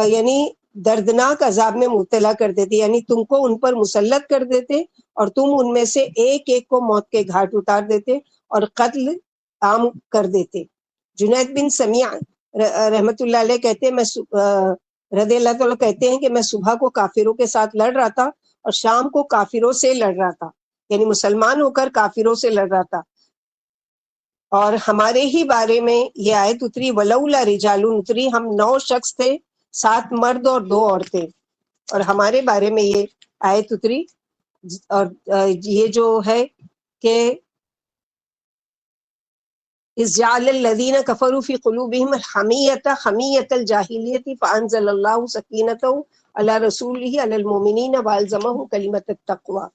یعنی دردناک عذاب میں مبتلا کر دیتے، یعنی تم کو ان پر مسلط کر دیتے اور تم ان میں سے ایک ایک کو موت کے گھاٹ اتار دیتے اور قتل عام کر دیتے. جنید بن سمیع رحمت اللہ علیہ کہتے ہیں رضی اللہ تعالیٰ کہتے ہیں کہ میں صبح کو کافروں کے ساتھ لڑ رہا تھا اور شام کو کافروں سے لڑ رہا تھا، یعنی مسلمان ہو کر کافروں سے لڑ رہا تھا. اور ہمارے ہی بارے میں یہ آیت اتری ولولا رجال اتری، ہم 9 شخص تھے، 7 مرد اور 2 عورتیں، اور ہمارے بارے میں یہ آیت اتری. اور یہ جو ہے کہ اذ جعل الذین کفروا فی قلوبہم حمیۃ الجاہلیۃ فانزل اللہ سکینتہ علی رسولہ علی المؤمنین والزمہم کلمۃ التقوی.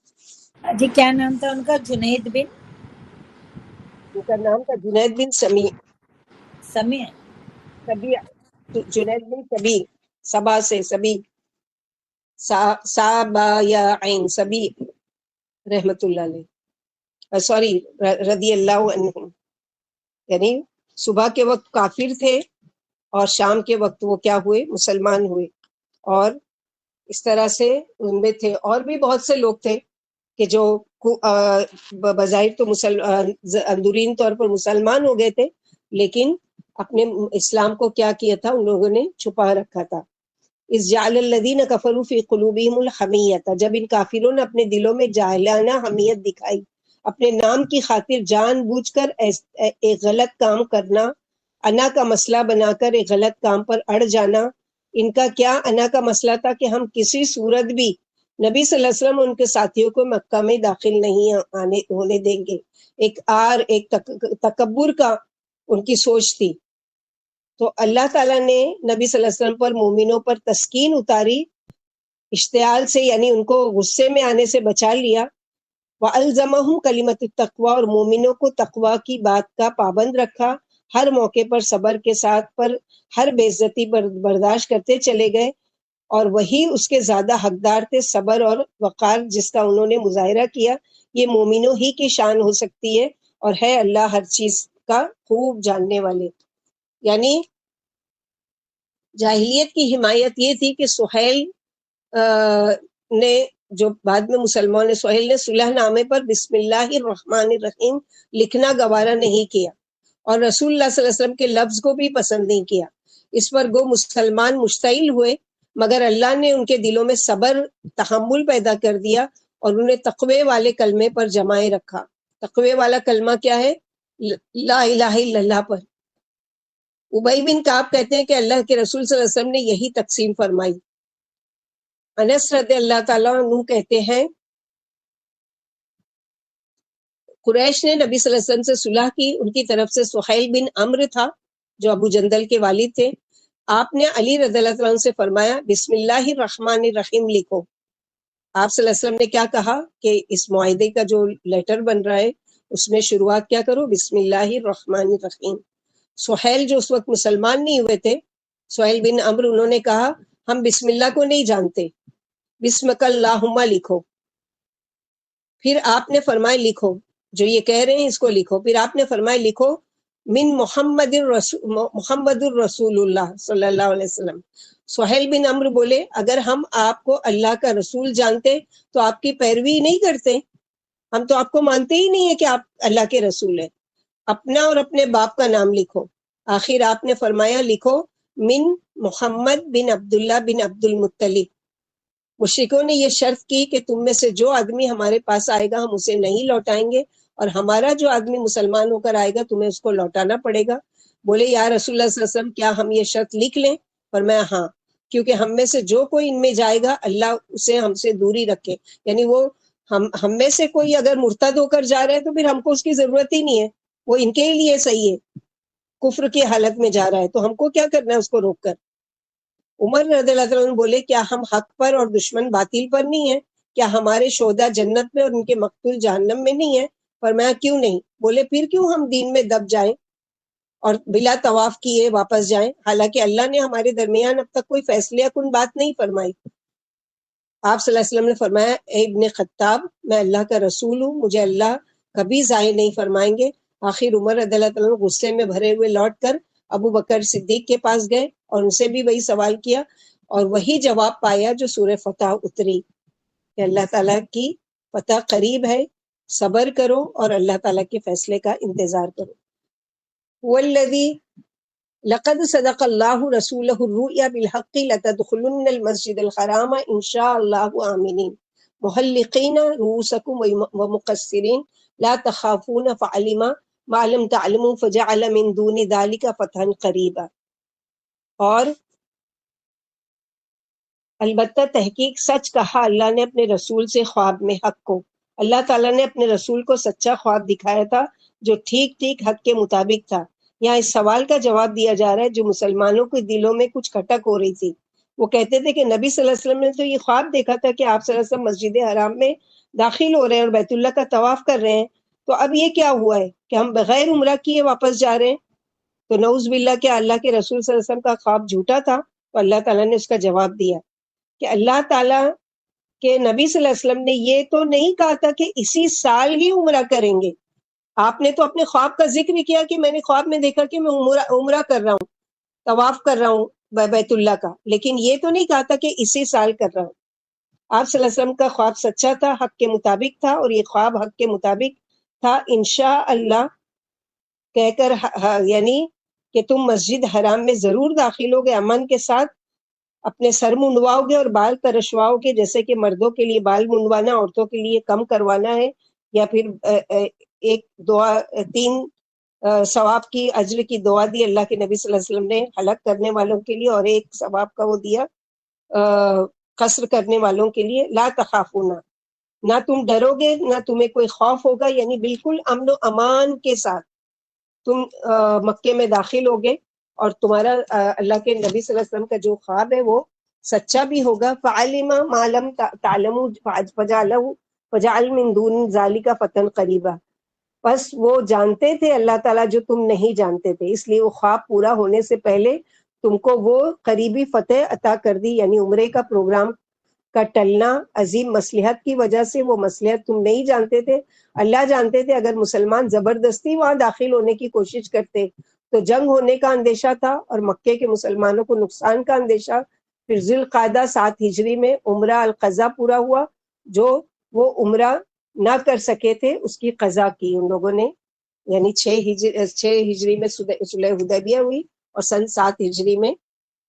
جی کیا نام تھا ان کا؟ جنید بن ان کا نام تھا جنید بن سمیع. جنید بن سبیع، سبا سے سبیع، سابا یا عین سبیع رحمت اللہ علیہ، سوری رضی اللہ عنہ. یعنی صبح کے وقت کافر تھے اور شام کے وقت وہ کیا ہوئے؟ مسلمان ہوئے. اور اس طرح سے ان میں تھے اور بھی بہت سے لوگ تھے کہ جو بظاہر تو اندرین طور پر مسلمان ہو گئے تھے لیکن اپنے اسلام کو کیا کیا تھا؟ ان لوگوں نے چھپا رکھا تھا. اذ جعل الذین کفروا فی قلوبہم الحمیۃ، جب ان کافروں نے اپنے دلوں میں جاہلانہ حمیت دکھائی، اپنے نام کی خاطر جان بوجھ کر ایک غلط کام کرنا، انا کا مسئلہ بنا کر ایک غلط کام پر اڑ جانا. ان کا کیا انا کا مسئلہ تھا کہ ہم کسی صورت بھی نبی صلی اللہ علیہ وسلم ان کے ساتھیوں کو مکہ میں داخل نہیں ہونے دیں گے. ایک تکبر کا ان کی سوچ تھی. تو اللہ تعالیٰ نے نبی صلی اللہ علیہ وسلم پر مومنوں پر تسکین اتاری اشتعال سے، یعنی ان کو غصے میں آنے سے بچا لیا. وَأَلْزَمَهُمْ كَلِمَةُ التَّقْوَىٰ، اور مومنوں کو تقوی کی بات کا پابند رکھا، ہر موقع پر صبر کے ساتھ پر ہر بے عزتی برداشت کرتے چلے گئے، اور وہی اس کے زیادہ حقدار تھے. صبر اور وقار جس کا انہوں نے مظاہرہ کیا، یہ مومنوں ہی کی شان ہو سکتی ہے، اور ہے اللہ ہر چیز کا خوب جاننے والے. یعنی جاہلیت کی حمایت یہ تھی کہ سہیل نے، جو بعد میں مسلمان نے، سہیل نے صلح نامے پر بسم اللہ الرحمن الرحیم لکھنا گوارا نہیں کیا، اور رسول اللہ صلی اللہ علیہ وسلم کے لفظ کو بھی پسند نہیں کیا. اس پر گو مسلمان مشتعل ہوئے، مگر اللہ نے ان کے دلوں میں صبر تحمل پیدا کر دیا اور انہیں تقوی والے کلمے پر جمائے رکھا. تقوی والا کلمہ کیا ہے؟ لا الہ الا اللہ پر. ابی بن کعب کہتے ہیں کہ اللہ کے رسول صلی اللہ علیہ وسلم نے یہی تقسیم فرمائی. انس رضی اللہ تعالیٰ عنہ کہتے ہیں قریش نے نبی صلی اللہ علیہ وسلم سے صلح کی. ان کی طرف سے سہیل بن عمرو تھا جو ابو جندل کے والد تھے. آپ نے علی رضی اللہ تعالیٰ عنہ سے فرمایا بسم اللہ الرحمن الرحیم لکھو. آپ صلی اللہ علیہ وسلم نے کیا کہا کہ اس معاہدے کا جو لیٹر بن رہا ہے اس میں شروعات کیا کرو؟ بسم اللہ الرحمن الرحیم. سہیل جو اس وقت مسلمان نہیں ہوئے تھے، سہیل بن عمرو، انہوں نے کہا ہم بسم اللہ کو نہیں جانتے، بسمک اللہم لکھو. پھر آپ نے فرمایا لکھو، جو یہ کہہ رہے ہیں اس کو لکھو. پھر آپ نے فرمایا لکھو من محمد الرسول اللہ صلی اللہ علیہ وسلم. سہیل بن عمرو بولے اگر ہم آپ کو اللہ کا رسول جانتے تو آپ کی پیروی نہیں کرتے، ہم تو آپ کو مانتے ہی نہیں ہے کہ آپ اللہ کے رسول ہیں. اپنا اور اپنے باپ کا نام لکھو. آخر آپ نے فرمایا لکھو من محمد بن عبداللہ بن عبد المطلب. مشرکوں نے یہ شرط کی کہ تم میں سے جو آدمی ہمارے پاس آئے گا ہم اسے نہیں لوٹائیں گے، اور ہمارا جو آدمی مسلمان ہو کر آئے گا تمہیں اس کو لوٹانا پڑے گا. بولے یا رسول اللہ صلی اللہ علیہ وسلم کیا ہم یہ شرط لکھ لیں؟ فرمایا ہاں، کیونکہ ہم میں سے جو کوئی ان میں جائے گا اللہ اسے ہم سے دوری رکھے. یعنی وہ ہم میں سے کوئی اگر مرتد ہو کر جا رہا ہے تو پھر ہم کو اس کی ضرورت ہی نہیں ہے، وہ ان کے لیے صحیح ہے. کفر کی حالت میں جا رہا ہے تو ہم کو کیا کرنا ہے اس کو روک کر. عمر رضی اللہ عنہ بولے کیا ہم حق پر اور دشمن باطل پر نہیں ہیں؟ کیا ہمارے شہداء جنت میں اور ان کے مقتول جہنم میں نہیں ہیں؟ فرمایا کیوں نہیں. بولے پھر کیوں ہم دین میں دب جائیں اور بلا طواف کیے واپس جائیں، حالانکہ اللہ نے ہمارے درمیان اب تک کوئی فیصلہ کن بات نہیں فرمائی. آپ صلی اللہ علیہ وسلم نے فرمایا اے ابن خطاب، میں اللہ کا رسول ہوں، مجھے اللہ کبھی ضائع نہیں فرمائیں گے. آخر عمر رضی اللہ عنہ غصے میں بھرے ہوئے لوٹ کر ابو بکر صدیق کے پاس گئے اور ان سے بھی وہی سوال کیا، اور وہی جواب پایا جو سورہ فتح اتری کہ اللہ تعالیٰ کی فتح قریب ہے، صبر کرو اور اللہ تعالیٰ کے فیصلے کا انتظار کرو. والذی لقد صدق اللہ رسولہ الرؤیا بالحق لتدخلن المسجد الحرام ان شاء اللہ آمنین محلقین رؤوسکم ومقصرین لا تخافون فعلم ما لم تعلموا فجعل من دون ذلك فتحا قریبا. اور البتہ تحقیق سچ کہا اللہ نے اپنے رسول سے خواب میں حق کو. اللہ تعالیٰ نے اپنے رسول کو سچا خواب دکھایا تھا جو ٹھیک ٹھیک حق کے مطابق تھا. یہاں اس سوال کا جواب دیا جا رہا ہے جو مسلمانوں کے دلوں میں کچھ کھٹک ہو رہی تھی. وہ کہتے تھے کہ نبی صلی اللہ علیہ وسلم نے تو یہ خواب دیکھا تھا کہ آپ صلی اللہ علیہ وسلم مسجد حرام میں داخل ہو رہے ہیں اور بیت اللہ کا طواف کر رہے ہیں، تو اب یہ کیا ہوا ہے کہ ہم بغیر عمرہ کیے واپس جا رہے ہیں؟ تو نعوذ باللہ کہ اللہ کے رسول صلی اللہ علیہ وسلم کا خواب جھوٹا تھا. تو اللہ تعالیٰ نے اس کا جواب دیا کہ اللہ تعالیٰ کے نبی صلی اللہ علیہ وسلم نے یہ تو نہیں کہا تھا کہ اسی سال ہی عمرہ کریں گے. آپ نے تو اپنے خواب کا ذکر کیا کہ میں نے خواب میں دیکھا کہ میں عمرہ کر رہا ہوں، طواف کر رہا ہوں بیت اللہ کا، لیکن یہ تو نہیں کہا تھا کہ اسی سال کر رہا ہوں. آپ صلی اللہ علیہ وسلم کا خواب سچا تھا، حق کے مطابق تھا، اور یہ خواب حق کے مطابق تھا انشاء اللہ کہہ کر، یعنی کہ تم مسجد حرام میں ضرور داخل ہوگے امن کے ساتھ، اپنے سر منڈواؤ گے اور بال ترشواؤ گے، جیسے کہ مردوں کے لیے بال منڈوانا عورتوں کے لیے کم کروانا ہے، یا پھر ایک دعا 3 ثواب کی اجر کی دعا دی اللہ کے نبی صلی اللہ علیہ وسلم نے حلق کرنے والوں کے لیے، اور ایک ثواب کا وہ دیا قصر کرنے والوں کے لیے. لا تخافونا، نہ تم ڈرو گے، نہ تمہیں کوئی خوف ہوگا، یعنی بالکل امن و امان کے ساتھ. تم مکے میں داخل ہوگے اور تمہارا اللہ کے نبی صلی اللہ علیہ وسلم کا جو خواب ہے وہ سچا بھی ہوگا. فعلم ما لم تعلموا فجعل من دون ذلك فتن قریبا. بس وہ جانتے تھے اللہ تعالیٰ جو تم نہیں جانتے تھے، اس لیے وہ خواب پورا ہونے سے پہلے تم کو وہ قریبی فتح عطا کر دی. یعنی عمرے کا پروگرام کا ٹلنا عظیم مصلحت کی وجہ سے، وہ مصلحت تم نہیں جانتے تھے، اللہ جانتے تھے. اگر مسلمان زبردستی وہاں داخل ہونے کی کوشش کرتے تو جنگ ہونے کا اندیشہ تھا اور مکے کے مسلمانوں کو نقصان کا اندیشہ. پھر ذی القعدہ 7 ہجری میں عمرہ القضا پورا ہوا، جو وہ عمرہ نہ کر سکے تھے اس کی قضا کی ان لوگوں نے. یعنی 6 ہجری میں صلح حدیبیہ ہوئی اور سن 7 ہجری میں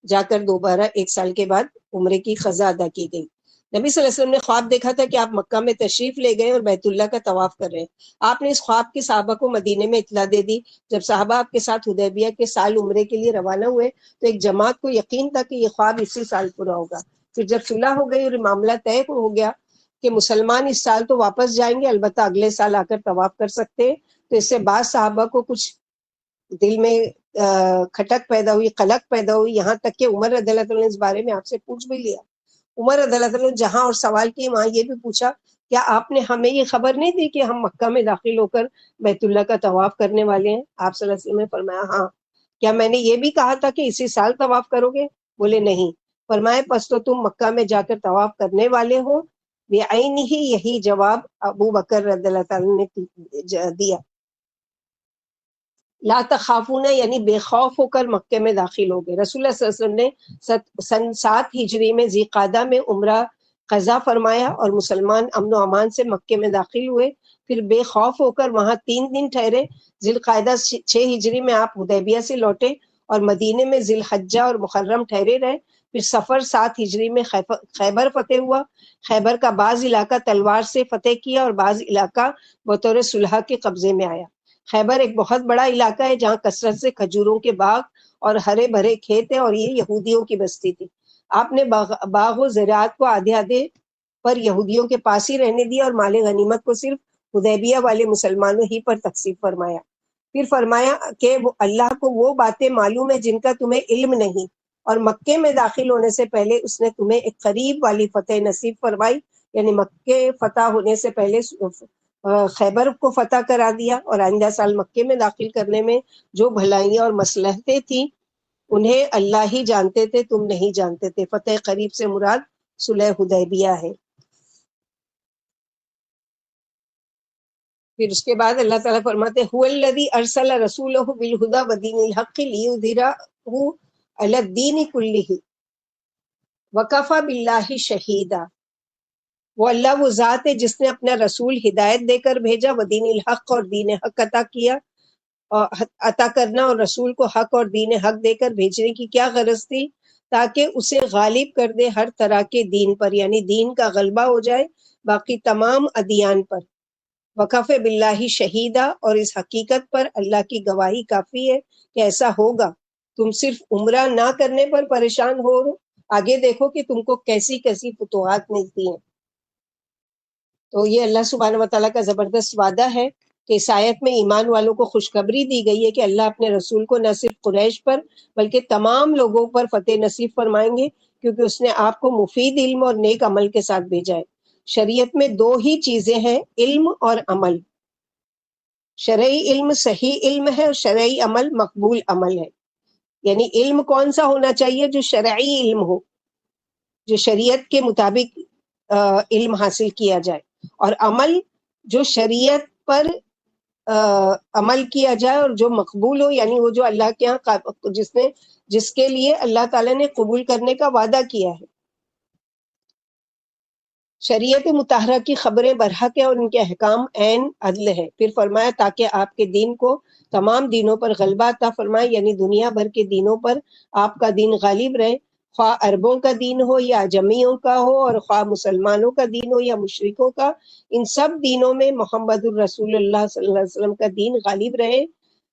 جا کر دوبارہ 1 سال کے بعد عمرے کی قضا ادا کی گئی. نبی صلی اللہ علیہ وسلم نے خواب دیکھا تھا کہ آپ مکہ میں تشریف لے گئے اور بیت اللہ کا طواف کر رہے ہیں. آپ نے اس خواب کی صحابہ کو مدینے میں اطلاع دے دی. جب صحابہ آپ کے ساتھ حدیبیہ کے سال عمرے کے لیے روانہ ہوئے تو ایک جماعت کو یقین تھا کہ یہ خواب اسی سال پورا ہوگا. پھر جب صلح ہو گئی اور معاملہ طے ہو گیا کہ مسلمان اس سال تو واپس جائیں گے، البتہ اگلے سال آ کر طواف کر سکتے ہیں، تو اس سے بعض صحابہ کو کچھ دل میں کھٹک پیدا ہوئی، قلق پیدا ہوئی، یہاں تک کہ عمر رضی اللہ عنہ نے اس بارے میں آپ سے پوچھ بھی لیا. عمر رضی اللہ عنہ جہاں اور سوال کیے وہاں یہ بھی پوچھا کیا آپ نے ہمیں یہ خبر نہیں دی کہ ہم مکہ میں داخل ہو کر بیت اللہ کا طواف کرنے والے ہیں؟ آپ صلی اللہ علیہ وسلم نے فرمایا ہاں. کیا میں نے یہ بھی کہا تھا کہ اسی سال طواف کرو گے؟ بولے نہیں. فرمایا پس تو تم مکہ میں جا کر طواف کرنے والے ہو. بعین ہی یہی جواب ابو بکر رضی اللہ تعالیٰ نے دیا. لا تخافون یعنی بے خوف ہو کر مکے میں داخل ہو گئے. رسول اللہ صلی اللہ علیہ وسلم نے سن 7 ہجری میں ذی قعدہ میں عمرہ قضا فرمایا اور مسلمان امن و امان سے مکے میں داخل ہوئے. پھر بے خوف ہو کر وہاں 3 دن ٹھہرے. ذی القعدہ 6 ہجری میں آپ حدیبیہ سے لوٹے اور مدینے میں ذی الحجہ اور محرم ٹھہرے رہے. پھر سفر 7 ہجری میں خیبر فتح ہوا. خیبر کا بعض علاقہ تلوار سے فتح کیا اور بعض علاقہ بطور صلح کے قبضے میں آیا. خیبر ایک بہت بڑا علاقہ ہے جہاں کثرت سے کھجوروں کے باغ اور ہرے بھرے کھیت ہیں اور یہ یہودیوں کی بستی تھی. آپ نے باغ و زراعت کو آدھے آدھے پر یہودیوں کے پاس ہی رہنے دیا اور مال غنیمت کو صرف حدیبیہ والے مسلمانوں ہی پر تقسیم فرمایا. پھر فرمایا کہ وہ اللہ کو وہ باتیں معلوم ہے جن کا تمہیں علم نہیں، اور مکے میں داخل ہونے سے پہلے اس نے تمہیں ایک قریب والی فتح نصیب فرمائی. یعنی مکے فتح ہونے سے پہلے خیبر کو فتح کرا دیا اور آئندہ سال مکے میں داخل کرنے میں جو بھلائیاں اور مصلحتیں تھیں انہیں اللہ ہی جانتے تھے، تم نہیں جانتے تھے. فتح قریب سے مراد صلح حدیبیہ ہے. پھر اس کے بعد اللہ تعالیٰ فرماتے هو الذی ارسل رسولہ بالہدی ودین الحق لیظہرہ علی الدین کلہ وکفی باللہ شہیدا. وہ اللہ وہ ذات ہے جس نے اپنا رسول ہدایت دے کر بھیجا، ودین الحق اور دین حق عطا کرنا، اور رسول کو حق اور دین حق دے کر بھیجنے کی کیا غرض تھی؟ تاکہ اسے غالب کر دے ہر طرح کے دین پر، یعنی دین کا غلبہ ہو جائے باقی تمام ادیان پر. وکفی باللہ شہیدہ، اور اس حقیقت پر اللہ کی گواہی کافی ہے کہ ایسا ہوگا. تم صرف عمرہ نہ کرنے پر پریشان ہو، آگے دیکھو کہ تم کو کیسی کیسی فتوحات ملتی ہیں. تو یہ اللہ سبحانہ وتعالیٰ کا زبردست وعدہ ہے کہ اس آیت میں ایمان والوں کو خوشخبری دی گئی ہے کہ اللہ اپنے رسول کو نہ صرف قریش پر بلکہ تمام لوگوں پر فتح نصیب فرمائیں گے، کیونکہ اس نے آپ کو مفید علم اور نیک عمل کے ساتھ بھیجا ہے. شریعت میں 2 ہی چیزیں ہیں، علم اور عمل. شرعی علم صحیح علم ہے اور شرعی عمل مقبول عمل ہے. یعنی علم کون سا ہونا چاہیے؟ جو شرعی علم ہو، جو شریعت کے مطابق علم حاصل کیا جائے، اور عمل جو شریعت پر عمل کیا جائے اور جو مقبول ہو، یعنی وہ جو اللہ کے ہاں جس کے لیے اللہ تعالیٰ نے قبول کرنے کا وعدہ کیا ہے. شریعت مطہرہ کی خبریں برحق ہے اور ان کے احکام عین عدل ہے. پھر فرمایا تاکہ آپ کے دین کو تمام دینوں پر غلبہ عطا فرمائے، یعنی دنیا بھر کے دینوں پر آپ کا دین غالب رہے، خواہ عربوں کا دین ہو یا اجمیوں کا ہو، اور خواہ مسلمانوں کا دین ہو یا مشرکوں کا. ان سب دینوں میں محمد الرسول اللہ صلی اللہ علیہ وسلم کا دین غالب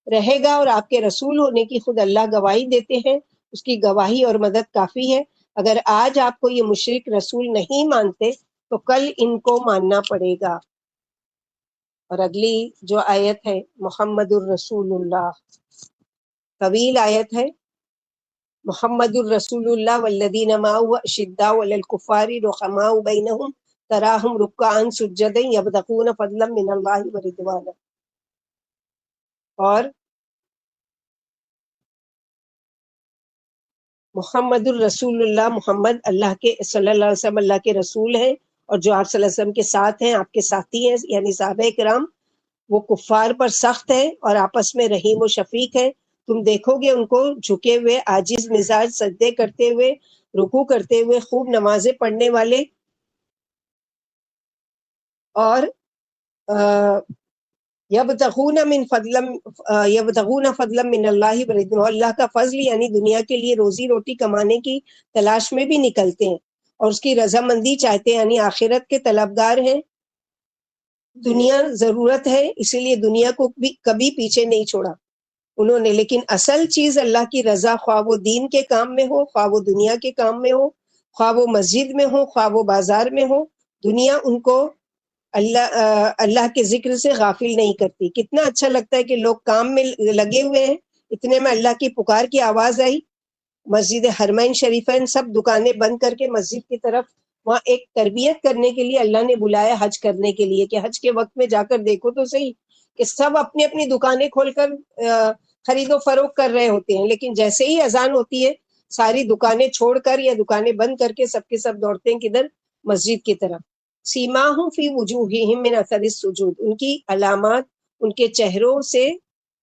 رہے گا، اور آپ کے رسول ہونے کی خود اللہ گواہی دیتے ہیں. اس کی گواہی اور مدد کافی ہے. اگر آج آپ کو یہ مشرک رسول نہیں مانتے تو کل ان کو ماننا پڑے گا. اور اگلی جو آیت ہے محمد الرسول اللہ، طویل آیت ہے. محمد الرسول اللہ والذین معه اشداء علی الکفار رحماء بینہم تراہم رکعا سجدا یبتغون فضلا من اللہ ورضوانا. اور محمد الرسول اللہ، محمد اللہ کے صلی اللہ علیہ وسلم اللہ کے رسول ہیں، اور جو آپ صلی اللہ علیہ وسلم کے ساتھ ہیں، آپ کے ساتھی ہیں یعنی صحابہ کرام، وہ کفار پر سخت ہیں اور آپس میں رحیم و شفیق ہیں. تم دیکھو گے ان کو جھکے ہوئے، عاجز مزاج، سجدے کرتے ہوئے، رکوع کرتے ہوئے، خوب نمازیں پڑھنے والے، اور یبتغون فضلا من اللہ ورضوانہ، اللہ کا فضل یعنی دنیا کے لیے روزی روٹی کمانے کی تلاش میں بھی نکلتے ہیں اور اس کی رضامندی چاہتے ہیں، یعنی آخرت کے طلبگار ہیں. دنیا ضرورت ہے، اسی لیے دنیا کو بھی کبھی پیچھے نہیں چھوڑا انہوں نے، لیکن اصل چیز اللہ کی رضا، خواہ وہ دین کے کام میں ہو، خواہ وہ دنیا کے کام میں ہو، خواہ وہ مسجد میں ہو، خواہ وہ بازار میں ہو، دنیا ان کو اللہ کے ذکر سے غافل نہیں کرتی. کتنا اچھا لگتا ہے کہ لوگ کام میں لگے ہوئے ہیں، اتنے میں اللہ کی پکار کی آواز آئی، مسجد حرمین شریفین سب دکانیں بند کر کے مسجد کی طرف، وہاں ایک تربیت کرنے کے لیے اللہ نے بلایا حج کرنے کے لیے، کہ حج کے وقت میں جا کر دیکھو تو صحیح کہ سب اپنی اپنی دکانیں کھول کر خرید و فروخت کر رہے ہوتے ہیں، لیکن جیسے ہی اذان ہوتی ہے ساری دکانیں چھوڑ کر یا دکانیں بند کر کے سب کے سب دوڑتے ہیں کدھر؟ مسجد کی طرف. سیماہم فی وجوہہم من اثر السجود، ان کی علامات ان کے چہروں سے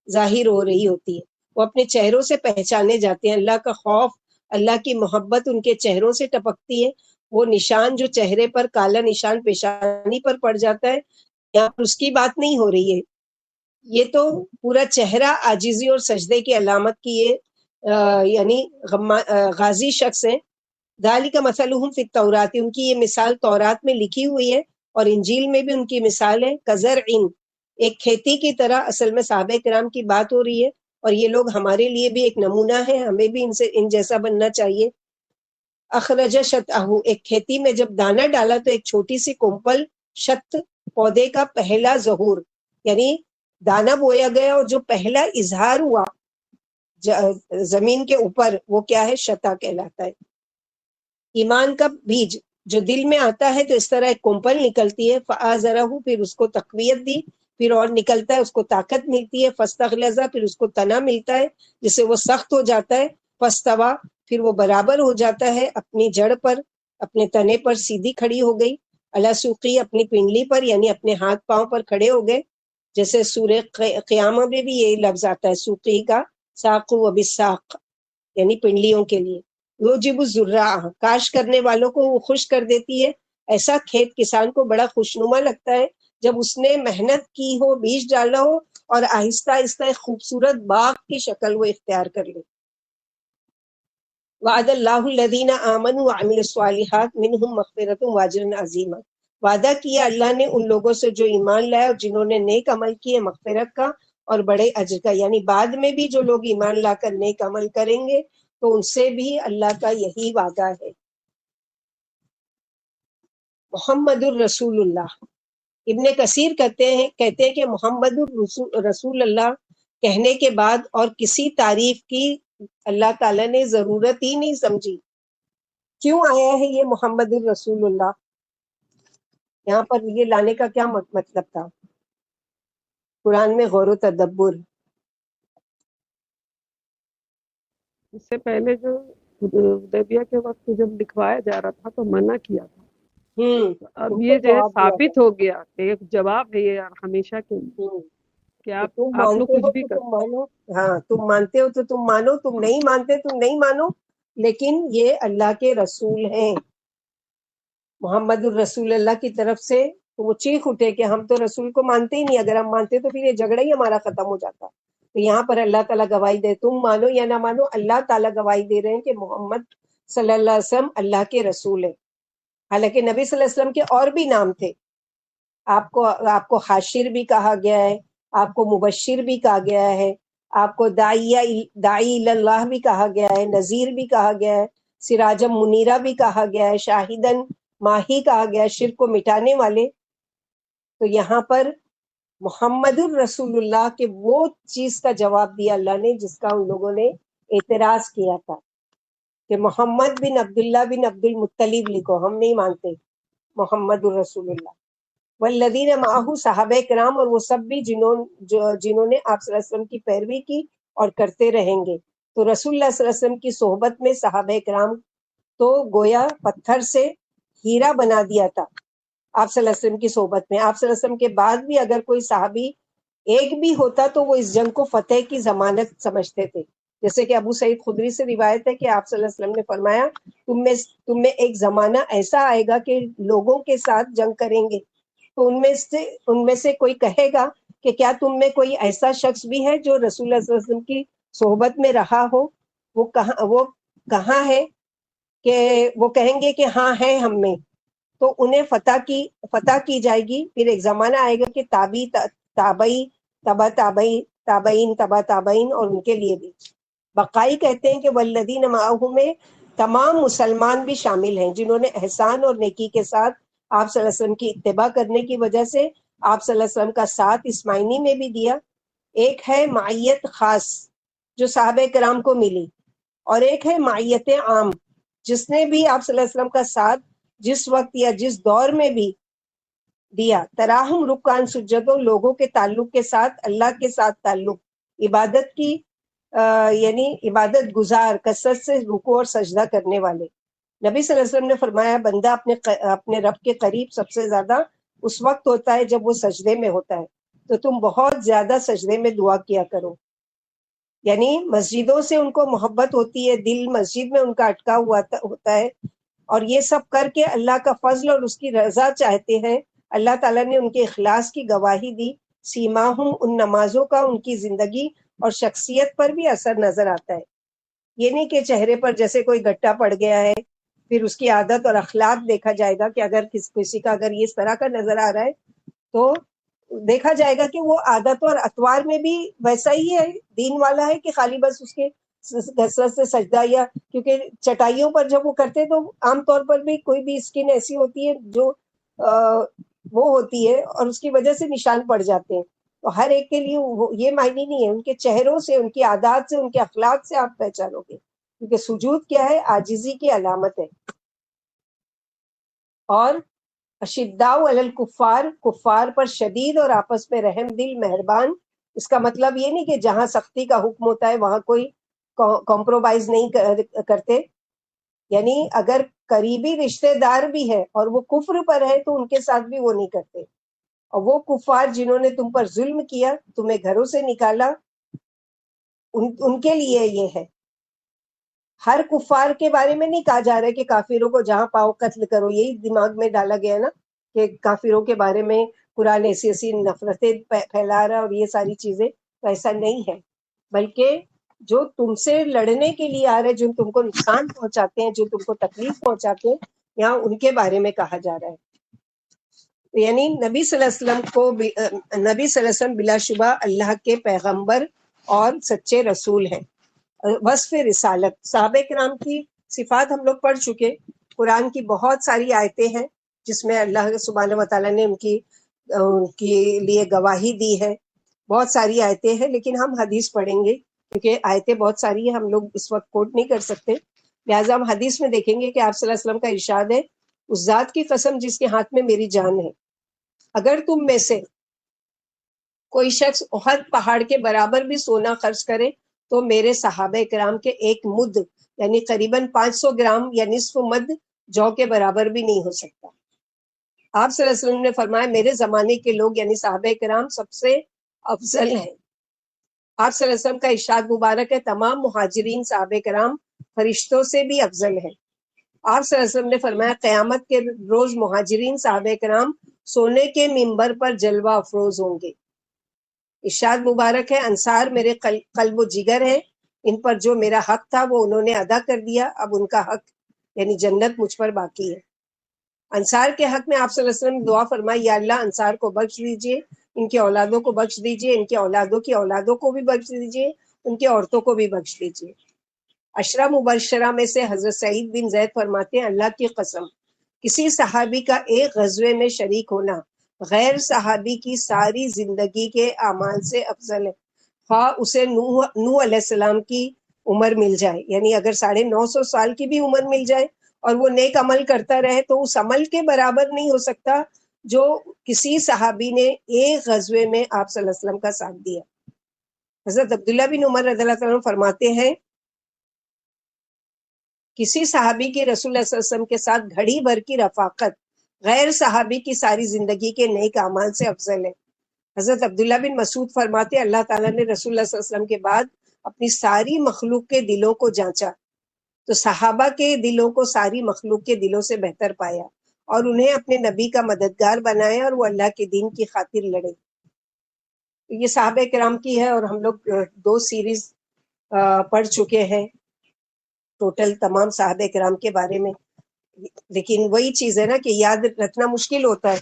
ظاہر ہو رہی ہوتی ہے، وہ اپنے چہروں سے پہچانے جاتے ہیں. اللہ کا خوف، اللہ کی محبت ان کے چہروں سے ٹپکتی ہے. وہ نشان جو چہرے پر، کالا نشان پیشانی پر پڑ جاتا ہے، یہاں پر اس کی بات نہیں ہو رہی ہے، یہ تو پورا چہرہ عاجزی اور سجدے کی علامت کی یعنی غازی شخص ہیں. ذالک مثلہم فی التوراۃ، ان کی یہ مثال تورات میں لکھی ہوئی ہے اور انجیل میں بھی ان کی مثال ہے. کزرع، ایک کھیتی کی طرح. اصل میں صحابہ کرام کی بات ہو رہی ہے اور یہ لوگ ہمارے لیے بھی ایک نمونہ ہے، ہمیں بھی ان جیسا بننا چاہیے. اخرج شطأہ، ایک کھیتی میں جب دانہ ڈالا تو ایک چھوٹی سی کمپل، شط پودے کا پہلا ظہور، یعنی دانہ بویا گیا اور جو پہلا اظہار ہوا زمین کے اوپر، وہ کیا ہے؟ شطا کہلاتا ہے. ایمان کا بیج جو دل میں آتا ہے تو اس طرح ایک کمپل نکلتی ہے. فآزرہ، پھر اس کو تقویت دی، پھر اور نکلتا ہے، اس کو طاقت ملتی ہے. فاستغلظ، پھر اس کو تنا ملتا ہے جس سے وہ سخت ہو جاتا ہے. فاستویٰ، پھر وہ برابر ہو جاتا ہے اپنی جڑ پر، اپنے تنے پر سیدھی کھڑی ہو گئی. علی سوقی، اپنی پنڈلی پر یعنی اپنے ہاتھ پاؤں پر کھڑے ہو گئے. جیسے سورہ قیامہ میں بھی یہی لفظ آتا ہے، سوقی کا ساق و بساق یعنی پنڈلیوں کے لیے. یوجب الزراع، کاش کرنے والوں کو وہ خوش کر دیتی ہے. ایسا کھیت کسان کو بڑا خوشنما لگتا ہے جب اس نے محنت کی ہو، بیج ڈالا ہو اور آہستہ آہستہ ایک خوبصورت باغ کی شکل وہ اختیار کر لے. وعد اللہ الذین آمنوا وعملوا الصالحات منہم مغفرۃ واجر عظیما، وعدہ کیا اللہ نے ان لوگوں سے جو ایمان لائے اور جنہوں نے نیک عمل کیے، مغفرت کا اور بڑے اجر کا. یعنی بعد میں بھی جو لوگ ایمان لا کر نیک عمل کریں گے تو ان سے بھی اللہ کا یہی وعدہ ہے. محمد الرسول اللہ، ابن کثیر کہتے ہیں کہ محمد الرسول اللہ کہنے کے بعد اور کسی تعریف کی اللہ تعالیٰ نے ضرورت ہی نہیں سمجھی. کیوں آیا ہے یہ محمد الرسول اللہ؟ یہاں پر یہ لانے کا کیا مطلب تھا؟ قرآن میں غور و تدبر. اس سے پہلے جو حدیبیہ کے وقت جب لکھوایا جا رہا تھا تو منع کیا تھا. اب یہ جو ثابت ہو گیا کہ ایک جواب ہے یہ ہمیشہ کے لیے کہ آپ لوگ کچھ بھی تم مانو. ہاں، تم مانتے ہو تو تم مانو، تم نہیں مانتے تم نہیں مانو، لیکن یہ اللہ کے رسول ہیں. محمد الرسول اللہ کی طرف سے تو وہ چیخ اٹھے کہ ہم تو رسول کو مانتے ہی نہیں، اگر ہم مانتے تو پھر یہ جھگڑا ہی ہمارا ختم ہو جاتا. تو یہاں پر اللہ تعالیٰ گواہی دے، تم مانو یا نہ مانو، اللہ تعالیٰ گواہی دے رہے ہیں کہ محمد صلی اللہ علیہ وسلم اللہ کے رسول ہیں. حالانکہ نبی صلی اللہ علیہ وسلم کے اور بھی نام تھے، آپ کو حاشر بھی کہا گیا ہے، آپ کو مبشر بھی کہا گیا ہے، آپ کو داعی اللہ بھی کہا گیا ہے، نذیر بھی کہا گیا ہے، سراجم منیرہ بھی کہا گیا ہے، شاہدن ماہی کہا گیا ہے، شرک کو مٹانے والے. تو یہاں پر محمد الرسول اللہ کے وہ چیز کا جواب دیا اللہ نے جس کا ان لوگوں نے اعتراض کیا تھا کہ محمد بن عبداللہ بن عبد المطلب لکھو، ہم نہیں مانتے محمد الرسول اللہ، والذین معہ صحابہ کرام، اور وہ سب بھی جنہوں نے آپ صلی اللہ علیہ وسلم کی پیروی کی اور کرتے رہیں گے۔ تو رسول اللہ صلی اللہ علیہ وسلم کی صحبت میں صحابہ کرام تو گویا پتھر سے ہیرا بنا دیا تھا آپ صلی اللہ علیہ وسلم کی صحبت میں۔ آپ صلی اللہ علیہ وسلم کے بعد بھی اگر کوئی صحابی ایک بھی ہوتا تو وہ اس جنگ کو فتح کی ضمانت سمجھتے تھے، جیسے کہ ابو سعید خدری سے روایت ہے کہ آپ صلی اللہ علیہ وسلم نے فرمایا تم میں ایک زمانہ ایسا آئے گا کہ لوگوں کے ساتھ جنگ کریں گے، تو ان میں سے کوئی کہے گا کہ کیا تم میں کوئی ایسا شخص بھی ہے جو رسول اللہ صلی اللہ علیہ وسلم کی صحبت میں رہا ہو؟ وہ کہاں ہے؟ کہ وہ کہیں گے کہ ہاں ہے ہم میں، تو انہیں فتح کی جائے گی۔ پھر ایک زمانہ آئے گا کہ تابعی تبا تابعین اور ان کے لیے بھی۔ بقائی کہتے ہیں کہ والذین معہ میں تمام مسلمان بھی شامل ہیں جنہوں نے احسان اور نیکی کے ساتھ آپ صلی اللہ علیہ وسلم کی اتباع کرنے کی وجہ سے آپ صلی اللہ علیہ وسلم کا ساتھ اس معنی میں بھی دیا۔ ایک ہے معیت خاص جو صحابہ کرام کو ملی، اور ایک ہے معیت عام جس نے بھی آپ صلی اللہ علیہ وسلم کا ساتھ جس وقت یا جس دور میں بھی دیا۔ تراہم رکان سجدوں، لوگوں کے تعلق کے ساتھ اللہ کے ساتھ تعلق، عبادت کی یعنی عبادت گزار، کثرت سے رکوع اور سجدہ کرنے والے۔ نبی صلی اللہ علیہ وسلم نے فرمایا بندہ اپنے رب کے قریب سب سے زیادہ اس وقت ہوتا ہے جب وہ سجدے میں ہوتا ہے، تو تم بہت زیادہ سجدے میں دعا کیا کرو۔ یعنی مسجدوں سے ان کو محبت ہوتی ہے، دل مسجد میں ان کا اٹکا ہوا ہوتا ہے، اور یہ سب کر کے اللہ کا فضل اور اس کی رضا چاہتے ہیں۔ اللہ تعالیٰ نے ان کے اخلاص کی گواہی دی۔ سیماہم، ان نمازوں کا ان کی زندگی اور شخصیت پر بھی اثر نظر آتا ہے۔ یہ نہیں کہ چہرے پر جیسے کوئی گٹا پڑ گیا ہے، پھر اس کی عادت اور اخلاق دیکھا جائے گا کہ اگر کسی کا اگر یہ اس طرح کا نظر آ رہا ہے تو دیکھا جائے گا کہ وہ عادت اور اطوار میں بھی ویسا ہی ہے، دین والا ہے، کہ خالی بس اس کے کثرت سے سجدہ، یا کیونکہ چٹائیوں پر جب وہ کرتے تو عام طور پر بھی کوئی بھی اسکن ایسی ہوتی ہے جو وہ ہوتی ہے اور اس کی وجہ سے نشان پڑ جاتے ہیں، تو ہر ایک کے لیے یہ معنی نہیں ہے، ان کے چہروں سے، ان کی عادات سے، ان کے اخلاق سے آپ پہچانو گے، کیونکہ سجود کیا ہے؟ عاجزی کی علامت ہے۔ اور اشداء علی الکفار، کفار پر شدید اور آپس میں رحم دل، مہربان۔ اس کا مطلب یہ نہیں کہ جہاں سختی کا حکم ہوتا ہے وہاں کوئی کمپرومائز نہیں کرتے، یعنی اگر قریبی رشتہ دار بھی ہے اور وہ کفر پر ہے تو ان کے ساتھ بھی وہ نہیں کرتے۔ اور وہ کفار جنہوں نے تم پر ظلم کیا، تمہیں گھروں سے نکالا، ان کے لیے یہ ہے۔ ہر کفار کے بارے میں نہیں کہا جا رہا ہے کہ کافروں کو جہاں پاؤ قتل کرو، یہی دماغ میں ڈالا گیا نا کہ کافروں کے بارے میں قرآن ایسی نفرتیں پھیلا رہا ہے اور یہ ساری چیزیں، تو ایسا نہیں ہے، بلکہ جو تم سے لڑنے کے لیے آ رہے، جو تم کو نقصان پہنچاتے ہیں، جو تم کو تکلیف پہنچاتے ہیں، یہاں ان کے بارے میں کہا جا رہا ہے۔ یعنی نبی صلی اللہ علیہ وسلم بلا شبہ اللہ کے پیغمبر اور سچے رسول ہیں۔ وصف رسالت، صحابہ کرام کی صفات ہم لوگ پڑھ چکے، قرآن کی بہت ساری آیتیں ہیں جس میں اللہ سبحانہ و تعالیٰ نے ان کی لیے گواہی دی ہے، بہت ساری آیتیں ہیں، لیکن ہم حدیث پڑھیں گے کیونکہ آیتیں بہت ساری ہیں، ہم لوگ اس وقت کوٹ نہیں کر سکتے، لہٰذا ہم حدیث میں دیکھیں گے کہ آپ صلی اللہ علیہ وسلم کا ارشاد ہے، اس ذات کی قسم جس کے ہاتھ میں میری جان ہے، اگر تم میں سے کوئی شخص احد پہاڑ کے برابر بھی سونا خرچ کرے تو میرے صحابہ کرام کے ایک مد یعنی قریباً 500 گرام یا نصف مد جو کے برابر بھی نہیں ہو سکتا۔ آپ صلی اللہ علیہ وسلم نے فرمایا میرے زمانے کے لوگ یعنی صحابہ کرام سب سے افضل ہیں۔ آپ صلی اللہ علیہ وسلم کا ارشاد مبارک ہے تمام مہاجرین صحابہ کرام فرشتوں سے بھی افضل ہیں۔ آپ صلی اللہ علیہ وسلم نے فرمایا قیامت کے روز مہاجرین صحابہ کرام سونے کے منبر پر جلوہ افروز ہوں گے۔ ارشاد مبارک ہے انصار میرے قلب و جگر ہیں، ان پر جو میرا حق تھا وہ انہوں نے ادا کر دیا، اب ان کا حق یعنی جنت مجھ پر باقی ہے۔ انصار کے حق میں آپ صلی اللہ علیہ وسلم دعا فرمائی یا اللہ انصار کو بخش دیجئے، ان کے اولادوں کو بخش دیجئے، ان کے اولادوں کی اولادوں کو بھی بخش دیجئے، ان کے عورتوں کو بھی بخش دیجئے۔ عشرہ مبشرہ میں سے حضرت سعید بن زید فرماتے ہیں اللہ کی قسم کسی صحابی کا ایک غزوے میں شریک ہونا غیر صحابی کی ساری زندگی کے اعمال سے افضل ہے، خواہ اسے نوح علیہ السلام کی عمر مل جائے، یعنی اگر 950 سال کی بھی عمر مل جائے اور وہ نیک عمل کرتا رہے تو اس عمل کے برابر نہیں ہو سکتا جو کسی صحابی نے ایک غزوے میں آپ صلی اللہ علیہ وسلم کا ساتھ دیا۔ حضرت عبداللہ بن عمر رضی اللہ عنہ فرماتے ہیں کسی صحابی کی رسول اللہ صلی اللہ علیہ وسلم کے ساتھ گھڑی بھر کی رفاقت غیر صحابی کی ساری زندگی کے نیک اعمال سے افضل ہے۔ حضرت عبداللہ بن مسعود فرماتے اللہ تعالیٰ نے رسول اللہ صلی اللہ علیہ وسلم کے بعد اپنی ساری مخلوق کے دلوں کو جانچا تو صحابہ کے دلوں کو ساری مخلوق کے دلوں سے بہتر پایا اور انہیں اپنے نبی کا مددگار بنایا اور وہ اللہ کے دین کی خاطر لڑے۔ یہ صحابہ کرام کی ہے اور ہم لوگ 2 سیریز پڑھ چکے ہیں ٹوٹل تمام صحابہ کرام کے بارے میں، لیکن وہی چیز ہے نا کہ یاد رکھنا مشکل ہوتا ہے،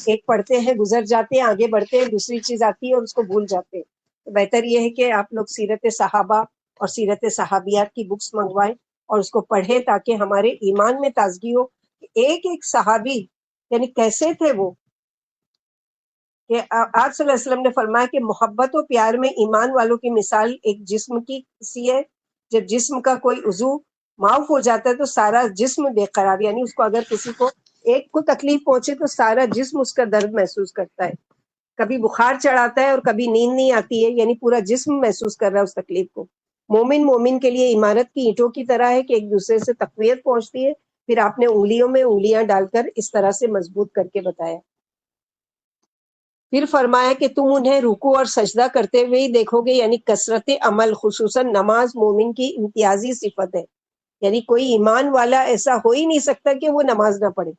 ایک پڑھتے ہیں گزر جاتے ہیں، آگے بڑھتے ہیں دوسری چیز آتی ہے اور اس کو بھول جاتے ہیں۔ تو بہتر یہ ہے کہ آپ لوگ سیرت صحابہ اور سیرت صحابیات کی بکس منگوائیں اور اس کو پڑھیں تاکہ ہمارے ایمان میں تازگی ہو کہ ایک ایک صحابی یعنی کیسے تھے وہ، کہ آپ صلی اللہ علیہ وسلم نے فرمایا کہ محبت و پیار میں ایمان والوں کی مثال ایک جسم کی سی ہے، جب جسم کا کوئی عضو معاف ہو جاتا ہے تو سارا جسم بے قرار، یعنی اس کو اگر کسی کو ایک کو تکلیف پہنچے تو سارا جسم اس کا درد محسوس کرتا ہے، کبھی بخار چڑھاتا ہے اور کبھی نیند نہیں آتی ہے، یعنی پورا جسم محسوس کر رہا ہے اس تکلیف کو۔ مومن کے لیے عمارت کی اینٹوں کی طرح ہے کہ ایک دوسرے سے تقویت پہنچتی ہے، پھر آپ نے انگلیوں میں انگلیاں ڈال کر اس طرح سے مضبوط کر کے بتایا۔ پھر فرمایا کہ تم انہیں رکوع اور سجدہ کرتے ہوئے ہی دیکھو گے، یعنی کثرت عمل خصوصاً نماز مومن کی امتیازی صفت ہے، یعنی کوئی ایمان والا ایسا ہو ہی نہیں سکتا کہ وہ نماز نہ پڑھے۔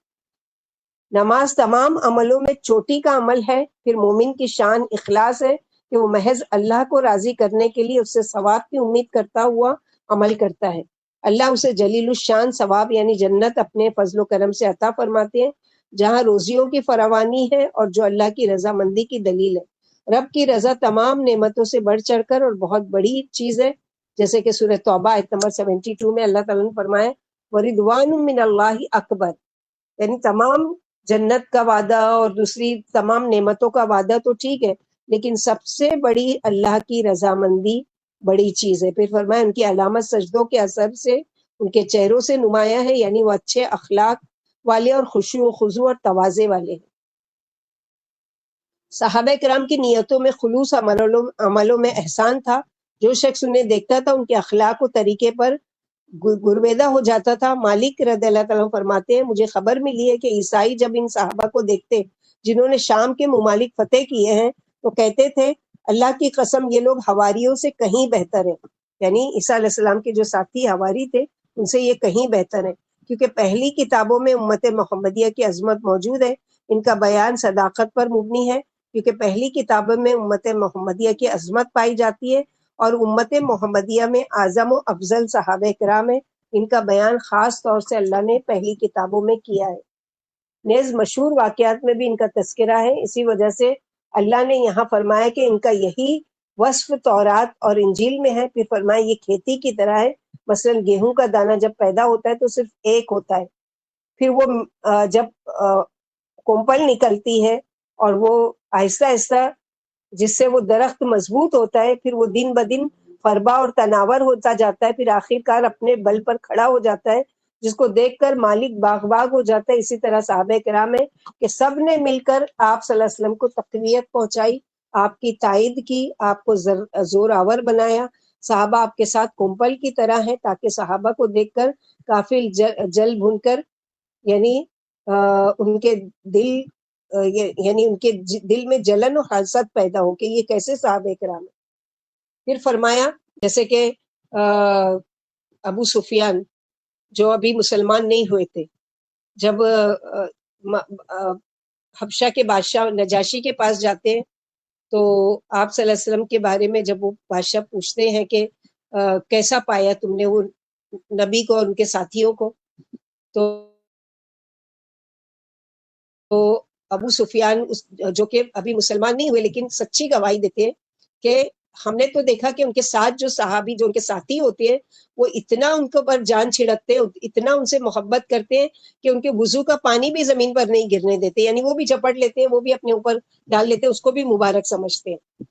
نماز تمام عملوں میں چوٹی کا عمل ہے۔ پھر مومن کی شان اخلاص ہے کہ وہ محض اللہ کو راضی کرنے کے لیے اس سے ثواب کی امید کرتا ہوا عمل کرتا ہے۔ اللہ اسے جلیل الشان ثواب یعنی جنت اپنے فضل و کرم سے عطا فرماتے ہیں جہاں روزیوں کی فراوانی ہے اور جو اللہ کی رضامندی کی دلیل ہے۔ رب کی رضا تمام نعمتوں سے بڑھ چڑھ کر اور بہت بڑی چیز ہے، جیسے کہ سورہ توبہ آیت نمبر 72 میں اللہ تعالیٰ نے فرمایا وَرِضْوَانٌ مِّنَ اللَّهِ اکبر، یعنی تمام جنت کا وعدہ اور دوسری تمام نعمتوں کا وعدہ تو ٹھیک ہے، لیکن سب سے بڑی اللہ کی رضامندی بڑی چیز ہے۔ پھر فرمایا ان کی علامت سجدوں کے اثر سے ان کے چہروں سے نمایاں ہے، یعنی وہ اچھے اخلاق والے اور خشوع و خضوع اور تواضع والے ہیں۔ صحابہ کرام کی نیتوں میں خلوص، عملوں میں احسان تھا۔ جو شخص انہیں دیکھتا تھا ان کے اخلاق و طریقے پر گرویدہ ہو جاتا تھا۔ مالک رضی اللہ تعالیٰ فرماتے ہیں مجھے خبر ملی ہے کہ عیسائی جب ان صحابہ کو دیکھتے جنہوں نے شام کے ممالک فتح کیے ہیں تو کہتے تھے اللہ کی قسم یہ لوگ حواریوں سے کہیں بہتر ہیں، یعنی عیسیٰ علیہ السلام کے جو ساتھی حواری تھے ان سے یہ کہیں بہتر ہیں، کیونکہ پہلی کتابوں میں امت محمدیہ کی عظمت موجود ہے۔ ان کا بیان صداقت پر مبنی ہے کیونکہ پہلی کتابوں میں امت محمدیہ کی عظمت پائی جاتی ہے اور امت محمدیہ میں اعظم و افضل صحابہ کرام ہیں۔ ان کا بیان خاص طور سے اللہ نے پہلی کتابوں میں کیا ہے۔ نیز مشہور واقعات میں بھی ان کا تذکرہ ہے، اسی وجہ سے اللہ نے یہاں فرمایا کہ ان کا یہی وصف تورات اور انجیل میں ہے۔ پھر فرمایا یہ کھیتی کی طرح ہے، مثلا گیہوں کا دانہ جب پیدا ہوتا ہے تو صرف ایک ہوتا ہے، پھر وہ جب کومپل نکلتی ہے اور وہ آہستہ آہستہ جس سے وہ درخت مضبوط ہوتا ہے، پھر وہ دن بدن فربا اور تناور ہوتا جاتا ہے، پھر آخر کار اپنے بل پر کھڑا ہو جاتا ہے جس کو دیکھ کر مالک باغ باغ ہو جاتا ہے۔ اسی طرح صحابہ کرام ہے کہ سب نے مل کر آپ صلی اللہ علیہ وسلم کو تقویت پہنچائی، آپ کی تائید کی، آپ کو زور آور بنایا۔ صحابہ آپ کے ساتھ کومپل کی طرح ہیں تاکہ صحابہ کو دیکھ کر کافر جل بھن کر یعنی ان کے دل یعنی ان کے دل میں جلن و حسد پیدا ہو کہ یہ کیسے صحابہ کرام ہیں۔ پھر فرمایا جیسے کہ ابو سفیان جو ابھی مسلمان نہیں ہوئے تھے، جب حبشہ کے بادشاہ نجاشی کے پاس جاتے ہیں تو آپ صلی اللہ علیہ وسلم کے بارے میں جب وہ بادشاہ پوچھتے ہیں کہ کیسا پایا تم نے وہ نبی کو اور ان کے ساتھیوں کو، تو ابو سفیان جو کہ ابھی مسلمان نہیں ہوئے لیکن سچی گواہی دیتے ہیں کہ ہم نے تو دیکھا کہ ان کے ساتھ جو صحابی جو ان کے ساتھی ہوتے ہیں وہ اتنا ان کے اوپر جان چھڑکتے ہیں، اتنا ان سے محبت کرتے ہیں کہ ان کے وضو کا پانی بھی زمین پر نہیں گرنے دیتے، یعنی وہ بھی جپٹ لیتے ہیں، وہ بھی اپنے اوپر ڈال لیتے ہیں، اس کو بھی مبارک سمجھتے ہیں۔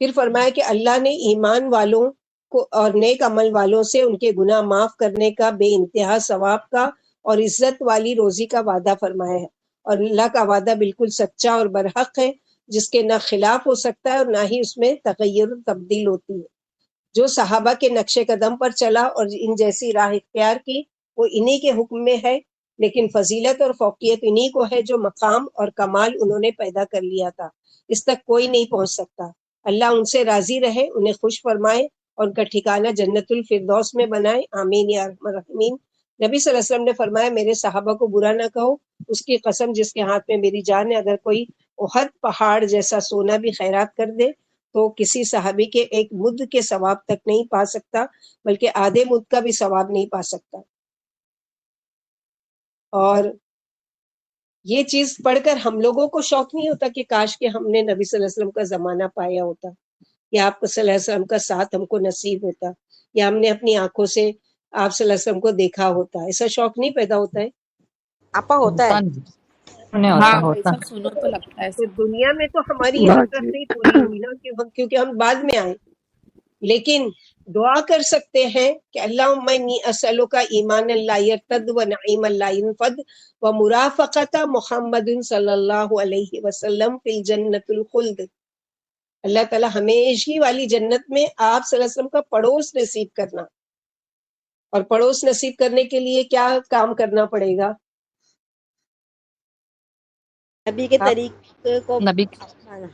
پھر فرمایا کہ اللہ نے ایمان والوں کو اور نیک عمل والوں سے ان کے گناہ معاف کرنے کا بے انتہا ثواب کا اور عزت والی روزی کا وعدہ فرمایا ہے، اور اللہ کا وعدہ بالکل سچا اور برحق ہے جس کے نہ خلاف ہو سکتا ہے اور نہ ہی اس میں تغیر و تبدیل ہوتی ہے۔ جو صحابہ کے نقش قدم پر چلا اور ان جیسی راہ اختیار کی وہ انہی کے حکم میں ہے، لیکن فضیلت اور فوقیت انہی کو ہے جو مقام اور کمال انہوں نے پیدا کر لیا تھا، اس تک کوئی نہیں پہنچ سکتا۔ اللہ ان سے راضی رہے، انہیں خوش فرمائے اور ان کا ٹھکانہ جنت الفردوس میں بنائے، آمین یا ارحم الراحمین۔ نبی صلی اللہ علیہ وسلم نے فرمایا میرے صحابہ کو برا نہ کہو، اس کی قسم جس کے ہاتھ میں میری جان ہے، اگر کوئی احد پہاڑ جیسا سونا بھی خیرات کر دے تو کسی صحابی کے ایک مد کے ثواب تک نہیں پا سکتا، بلکہ آدھے مد کا بھی ثواب نہیں پا سکتا۔ اور یہ چیز پڑھ کر ہم لوگوں کو شوق نہیں ہوتا کہ کاش کہ ہم نے نبی صلی اللہ علیہ وسلم کا زمانہ پایا ہوتا، یا آپ صلی اللہ علیہ وسلم کا ساتھ ہم کو نصیب ہوتا، یا ہم نے اپنی آنکھوں سے آپ صلی اللہ علیہ وسلم کو دیکھا ہوتا۔ ایسا شوق نہیں پیدا ہوتا ہے؟ آپا ہوتا ہے۔ ایسا سنو تو لگتا ہے تو ایسا۔ دنیا میں تو ہماری یہ فطرت نہیں پوری ہوئی نا، کیونکہ ہم بعد میں آئے، لیکن دعا کر سکتے ہیں کہ اللہم انی اسألک ایمان لا یرتد و نعیم لا ینفد و مرافقت محمد صلی اللہ علیہ وسلم فی الجنت الخلد۔ اللہ تعالیٰ ہمیشہ والی جنت میں آپ صلی اللہ علیہ وسلم کا پڑوس نصیب کرنا، اور پڑوس نصیب کرنے کے لیے کیا کام کرنا پڑے گا؟ نبی کے طریقے کو نبی اپنانا،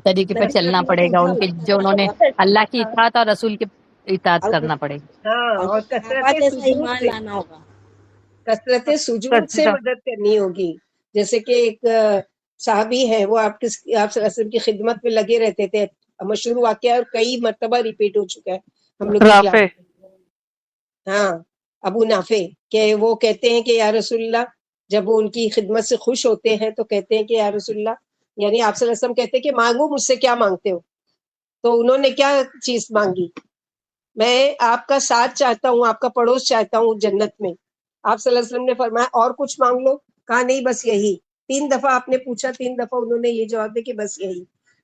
طریقے پہ چلنا پڑے گا، ان کے جو انہوں نے اللہ کی اطاعت اور رسول کی اطاعت کرنا پڑے گا۔ ہاں، اور صحابہ کثرت جیسا سجود ایمان سے، لانا ہوگا۔ کثرت سجود سے مدد کرنی ہوگی۔ جیسے کہ ایک صحابی ہے، وہ آپ صلی اللہ علیہ وسلم کی خدمت میں لگے رہتے تھے، مشہور واقعہ اور کئی مرتبہ ریپیٹ ہو چکا ہے ہم لوگ کی کلاس رافع، میں۔ ہاں، ابو نافع، کہ وہ کہتے ہیں کہ یا رسول اللہ، جب وہ ان کی خدمت سے خوش ہوتے ہیں تو کہتے ہیں کہ یا رسول اللہ، یعنی آپ صلی اللہ علیہ وسلم کہتے ہیں کہ مانگو مجھ سے، کیا مانگتے ہو؟ تو انہوں نے کیا چیز مانگی؟ میں آپ کا ساتھ چاہتا ہوں، آپ کا پڑوس چاہتا ہوں جنت میں۔ آپ صلی اللہ علیہ وسلم نے فرمایا اور کچھ مانگ لو؟ کہا نہیں، بس یہی۔ 3 دفعہ آپ نے پوچھا، 3 دفعہ انہوں نے یہ جواب دیا کہ بس یہی۔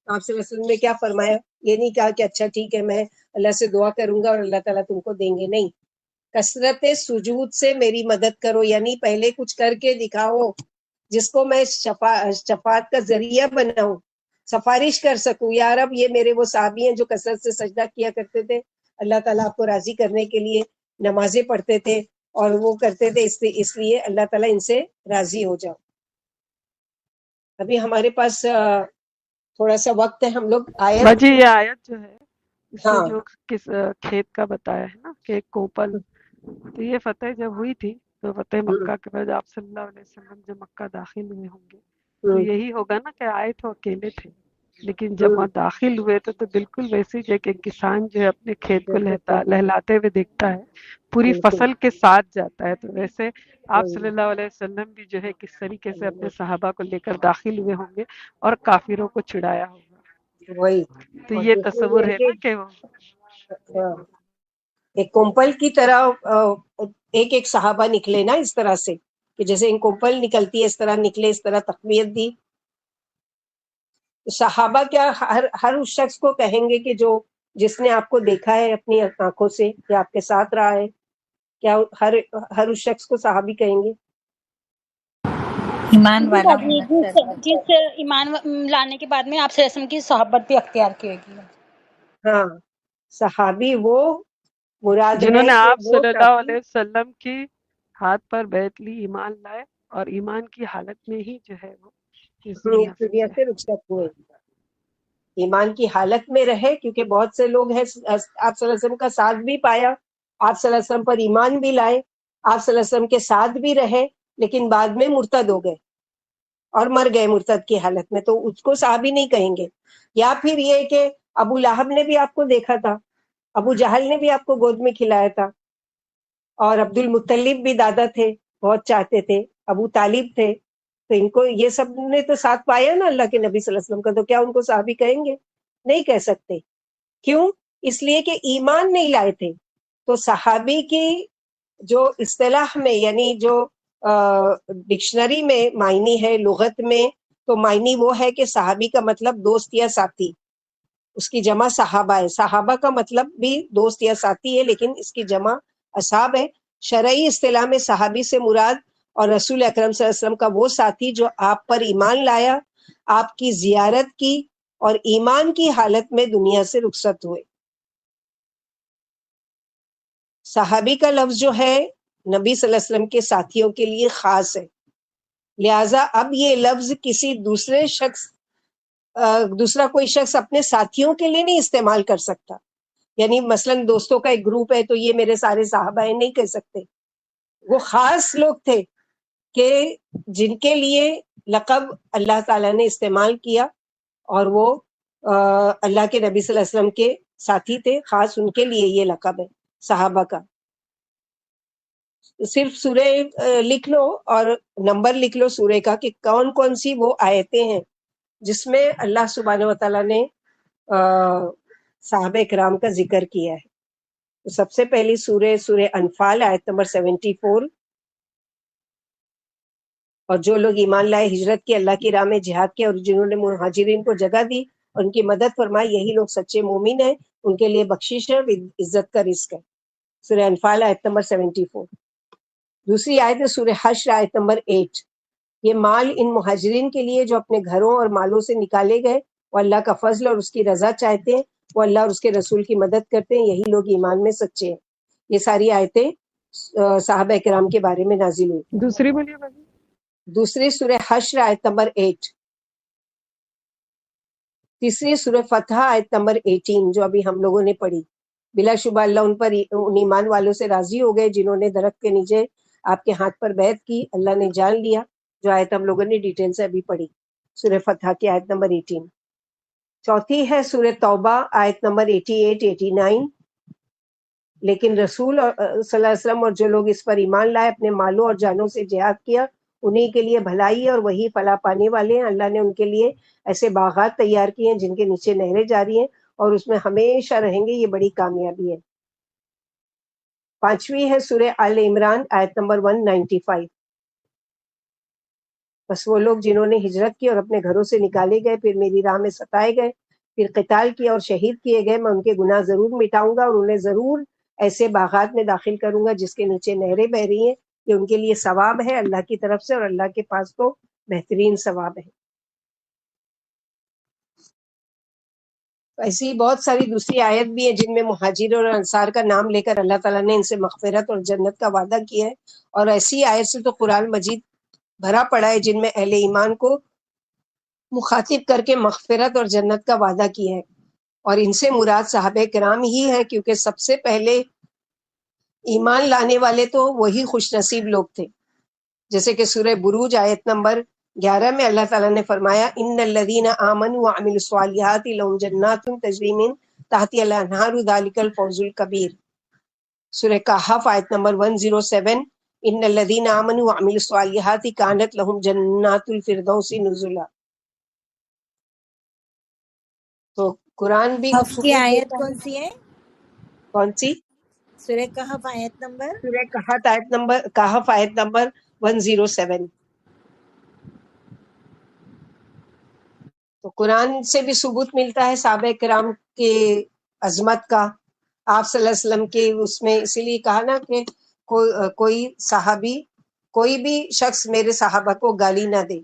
آپ صلی اللہ علیہ وسلم نے کیا فرمایا؟ یہ نہیں کہا کہ اچھا ٹھیک ہے میں اللہ سے دعا کروں گا اور اللہ تعالیٰ تم کو دیں گے، نہیں، کثرت سجود سے میری مدد کرو، یعنی پہلے کچھ کر کے دکھاؤ جس کو میں شفاعت کا ذریعہ بناؤں، سفارش کر سکوں، یا رب یہ میرے وہ صحابی ہیں جو کثرت سے سجدہ کیا کرتے تھے، اللہ تعالیٰ آپ کو راضی کرنے کے لیے نمازیں پڑھتے تھے اور وہ کرتے تھے، اس لیے اللہ تعالیٰ ان سے راضی ہو جاؤ۔ ابھی ہمارے پاس تھوڑا سا وقت ہے، ہم لوگ آیت، باجی یہ آیت جو ہے اس ہاں میں جو کس کھیت کا بتایا ہے نا کہ ایک کوپل، تو یہ فتح جب ہوئی تھی تو فتح مکہ کے بعد آپ صلی اللہ علیہ وسلم جب مکہ داخل ہوئے ہوں گے تو یہی ہوگا نا کہ آئے تو اکیلے تھے، لیکن جب وہاں داخل ہوئے تو بالکل ویسے ہی کہ کسان جو ہے اپنے کھیت کو لہلاتے ہوئے دیکھتا ہے، پوری فصل کے ساتھ جاتا ہے، تو ویسے آپ صلی اللہ علیہ وسلم بھی جو ہے کس طریقے سے اپنے صحابہ کو لے کر داخل ہوئے ہوں گے اور کافروں کو چھڑایا ہوگا، وہی، تو یہ تصور ہے نا کہ ایک کومپل کی طرح ایک صحابہ نکلے نا، اس طرح سے کہ جیسے ان کومپل نکلتی ہے اس طرح نکلے، اس طرح تقویت دی۔ صحابہ کیا ہر اس شخص کو کہیں گے کہ جو جس نے آپ کو دیکھا ہے اپنی آنکھوں سے یا آپ کے ساتھ رہا ہے، کیا ہر اس شخص کو صحابی کہیں گے؟ ایمان والا جی، ہونا چاہیے۔ جس ایمان لانے کے بعد میں آپ صلی اللہ علیہ وسلم کی صحبت بھی اختیار کی ہوگی۔ ہاں، صحابی وہ مراد جنہوں ہے نے کہ آپ وہ صلی اللہ کافی علیہ وسلم کی ہاتھ پر بیعت لی، ایمان لائے اور ایمان کی حالت میں ہی جو ہے وہ اس دنیا سے دنیا گئے۔ سے رخصت ہوئے، ایمان کی حالت میں رہے، کیونکہ بہت سے لوگ ہیں آپ صلی اللہ علیہ وسلم کا ساتھ بھی پایا، آپ صلی اللہ علیہ وسلم پر ایمان بھی لائے، آپ صلی اللہ علیہ وسلم کے ساتھ بھی رہے، لیکن بعد میں مرتد ہو گئے اور مر گئے مرتد کی حالت میں، تو اس کو صحابی نہیں کہیں گے۔ یا پھر یہ کہ ابو لہب نے بھی آپ کو دیکھا تھا، ابو جہل نے بھی آپ کو گود میں کھلایا تھا، اور عبد المطلب بھی دادا تھے، بہت چاہتے تھے، ابو طالب تھے، تو ان کو یہ سب نے تو ساتھ پایا نا اللہ کے نبی صلی اللہ علیہ وسلم کا، تو کیا ان کو صحابی کہیں گے؟ نہیں کہہ سکتے۔ کیوں؟ اس لیے کہ ایمان نہیں لائے تھے. تو صحابی کی جو اصطلاح میں یعنی جو ڈکشنری میں معنی ہے لغت میں، تو معنی وہ ہے کہ صحابی کا مطلب دوست یا ساتھی، اس کی جمع صحابہ ہے. صحابہ کا مطلب بھی دوست یا ساتھی ہے، لیکن اس کی جمع اصحاب ہے. شرعی اصطلاح میں صحابی سے مراد اور رسول اکرم صلی اللہ علیہ وسلم کا وہ ساتھی جو آپ پر ایمان لایا، آپ کی زیارت کی اور ایمان کی حالت میں دنیا سے رخصت ہوئے. صحابی کا لفظ جو ہے نبی صلی اللہ علیہ وسلم کے ساتھیوں کے لیے خاص ہے، لہٰذا اب یہ لفظ کسی دوسرا کوئی شخص اپنے ساتھیوں کے لیے نہیں استعمال کر سکتا. یعنی مثلا دوستوں کا ایک گروپ ہے تو یہ میرے سارے صحابہ ہیں، نہیں کہہ سکتے. وہ خاص لوگ تھے کہ جن کے لیے لقب اللہ تعالیٰ نے استعمال کیا، اور وہ اللہ کے نبی صلی اللہ علیہ وسلم کے ساتھی تھے، خاص ان کے لیے یہ لقب ہے صحابہ کا. صرف سورہ لکھ لو اور نمبر لکھ لو سورہ کا کہ کون کون سی وہ آیتیں ہیں جس میں اللہ سبحانہ و تعالیٰ نے صحابہ کرام کا ذکر کیا ہے. تو سب سے پہلی سورہ انفال آیت نمبر 74. اور جو لوگ ایمان لائے، ہجرت کی، اللہ کی راہ میں جہاد کیا، اور جنہوں نے مہاجرین کو جگہ دی اور ان کی مدد فرمائی، یہی لوگ سچے مومن ہیں، ان کے لیے بخشش ہے، عزت کا رزق ہے. سورہ انفال آیت نمبر 74. دوسری آیت ہے سورہ حشر آیت نمبر 8. یہ مال ان مہاجرین کے لیے جو اپنے گھروں اور مالوں سے نکالے گئے، وہ اللہ کا فضل اور اس کی رضا چاہتے ہیں، وہ اللہ اور اس کے رسول کی مدد کرتے ہیں، یہی لوگ ایمان میں سچے ہیں. یہ ساری آیتیں صحابہ کرام کے بارے میں نازل ہوئی. دوسری بولیے بھائی. دوسری سورہ حشر آیت نمبر 8. تیسری سورہ فتح آیت نمبر 18 جو ابھی ہم لوگوں نے پڑھی. بلا شبہ اللہ ان پر ان ایمان والوں سے راضی ہو گئے جنہوں نے درخت کے نیچے آپ کے ہاتھ پر بیعت کی، اللہ نے جان لیا، جو آیت ہم لوگوں نے ڈیٹیل سے ابھی پڑھی، سورہ فتح کی آیت نمبر 18. چوتھی ہے سورہ توبہ آیت نمبر 88-89. لیکن رسول صلی اللہ علیہ وسلم اور جو لوگ اس پر ایمان لائے، اپنے مالوں اور جانوں سے جہاد کیا، انہی کے لیے بھلائی ہے اور وہی فلاح پانے والے ہیں. اللہ نے ان کے لیے ایسے باغات تیار کیے ہیں جن کے نیچے نہریں جاری ہیں اور اس میں ہمیشہ رہیں گے. یہ بڑی کامیابی ہے. پانچویں ہے سورہ آل عمران آیت نمبر 195. بس وہ لوگ جنہوں نے ہجرت کی اور اپنے گھروں سے نکالے گئے، پھر میری راہ میں ستائے گئے، پھر قتال کیا اور شہید کیے گئے، میں ان کے گناہ ضرور مٹاؤں گا اور انہیں ضرور ایسے باغات میں داخل کروں گا جس کے نیچے نہریں بہ رہی ہیں. یہ ان کے لیے ثواب ہے اللہ کی طرف سے، اور اللہ کے پاس تو بہترین ثواب ہے. ایسی بہت ساری دوسری آیت بھی ہے جن میں مہاجر اور انصار کا نام لے کر اللہ تعالیٰ نے ان سے مغفرت اور جنت کا وعدہ کیا ہے. اور ایسی آیت سے تو قرآن مجید بھرا پڑا ہے جن میں اہل ایمان کو مخاطب کر کے مغفرت اور جنت کا وعدہ کیا ہے. اور ان سے مراد صحابہ کرام ہی ہیں، کیونکہ سب سے پہلے ایمان لانے والے تو وہی خوش نصیب لوگ تھے. جیسے کہ سورہ بروج آیت نمبر 11 میں اللہ تعالیٰ نے فرمایا ان الذین آمنوا وعملوا الصالحات لهم جنات تجری من تحتها الانہار ذلک الفوز الکبیر. سورہ کہف آیت نمبر 107 ان الذین آمنوا وعملوا الصالحات کانت لهم جنات الفردوس نزلا. تو قرآن بھی کہف کی آیت کون سی ہے؟ کون سی؟ سورہ کہف آیت نمبر سورہ کہف آیت نمبر 107. تو قرآن سے بھی ثبوت ملتا ہے صحابہ کرام کے عظمت کا. آپ صلی اللہ علیہ وسلم کے اس میں اسی لیے کہا نا کہ کوئی صحابی، کوئی بھی شخص میرے صحابہ کو گالی نہ دے.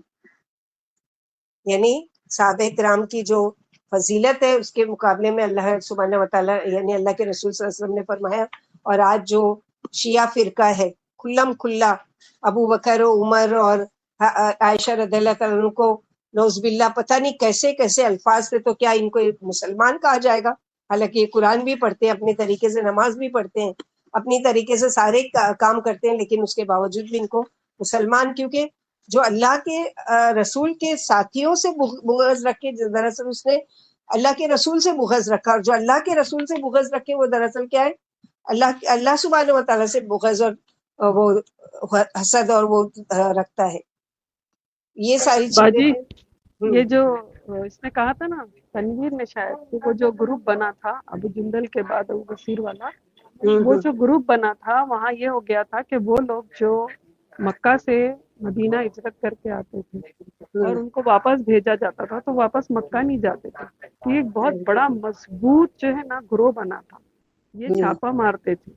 یعنی صحابہ کرام کی جو فضیلت ہے اس کے مقابلے میں اللہ سبحانہ و تعالیٰ یعنی اللہ کے رسول صلی اللہ علیہ وسلم نے فرمایا. اور آج جو شیعہ فرقہ ہے کھلم کھلا ابو بکر و عمر اور عائشہ رضی اللہ تعالیٰ عنہ کو نعوذ باللہ پتہ نہیں کیسے کیسے الفاظ سے، تو کیا ان کو مسلمان کہا جائے گا؟ حالانکہ یہ قرآن بھی پڑھتے ہیں، اپنے طریقے سے نماز بھی پڑھتے ہیں، اپنی طریقے سے سارے کام کرتے ہیں، لیکن اس کے باوجود بھی ان کو مسلمان، کیونکہ جو اللہ کے رسول کے ساتھیوں سے بغض رکھے، دراصل اس نے اللہ کے رسول سے بغض رکھا، اور جو اللہ کے رسول سے بغض رکھے وہ دراصل کیا ہے؟ اللہ سبحانہ و تعالیٰ سے بغض اور وہ حسد اور وہ رکھتا ہے. یہ ساری چیزیں یہ جو اس نے کہا تھا نا تنویر نے شاید کہ وہ جو گروپ بنا تھا ابو جندل کے بعد ابو بصیر والا، وہ جو گروپ بنا تھا وہاں یہ ہو گیا تھا کہ وہ لوگ جو مکہ سے مدینہ ہجرت کر کے آتے تھے اور ان کو واپس بھیجا جاتا تھا تو واپس مکہ نہیں جاتے تھے، تو ایک بہت بڑا مضبوط جو ہے نا گروہ بنا تھا، یہ چھاپا مارتے تھے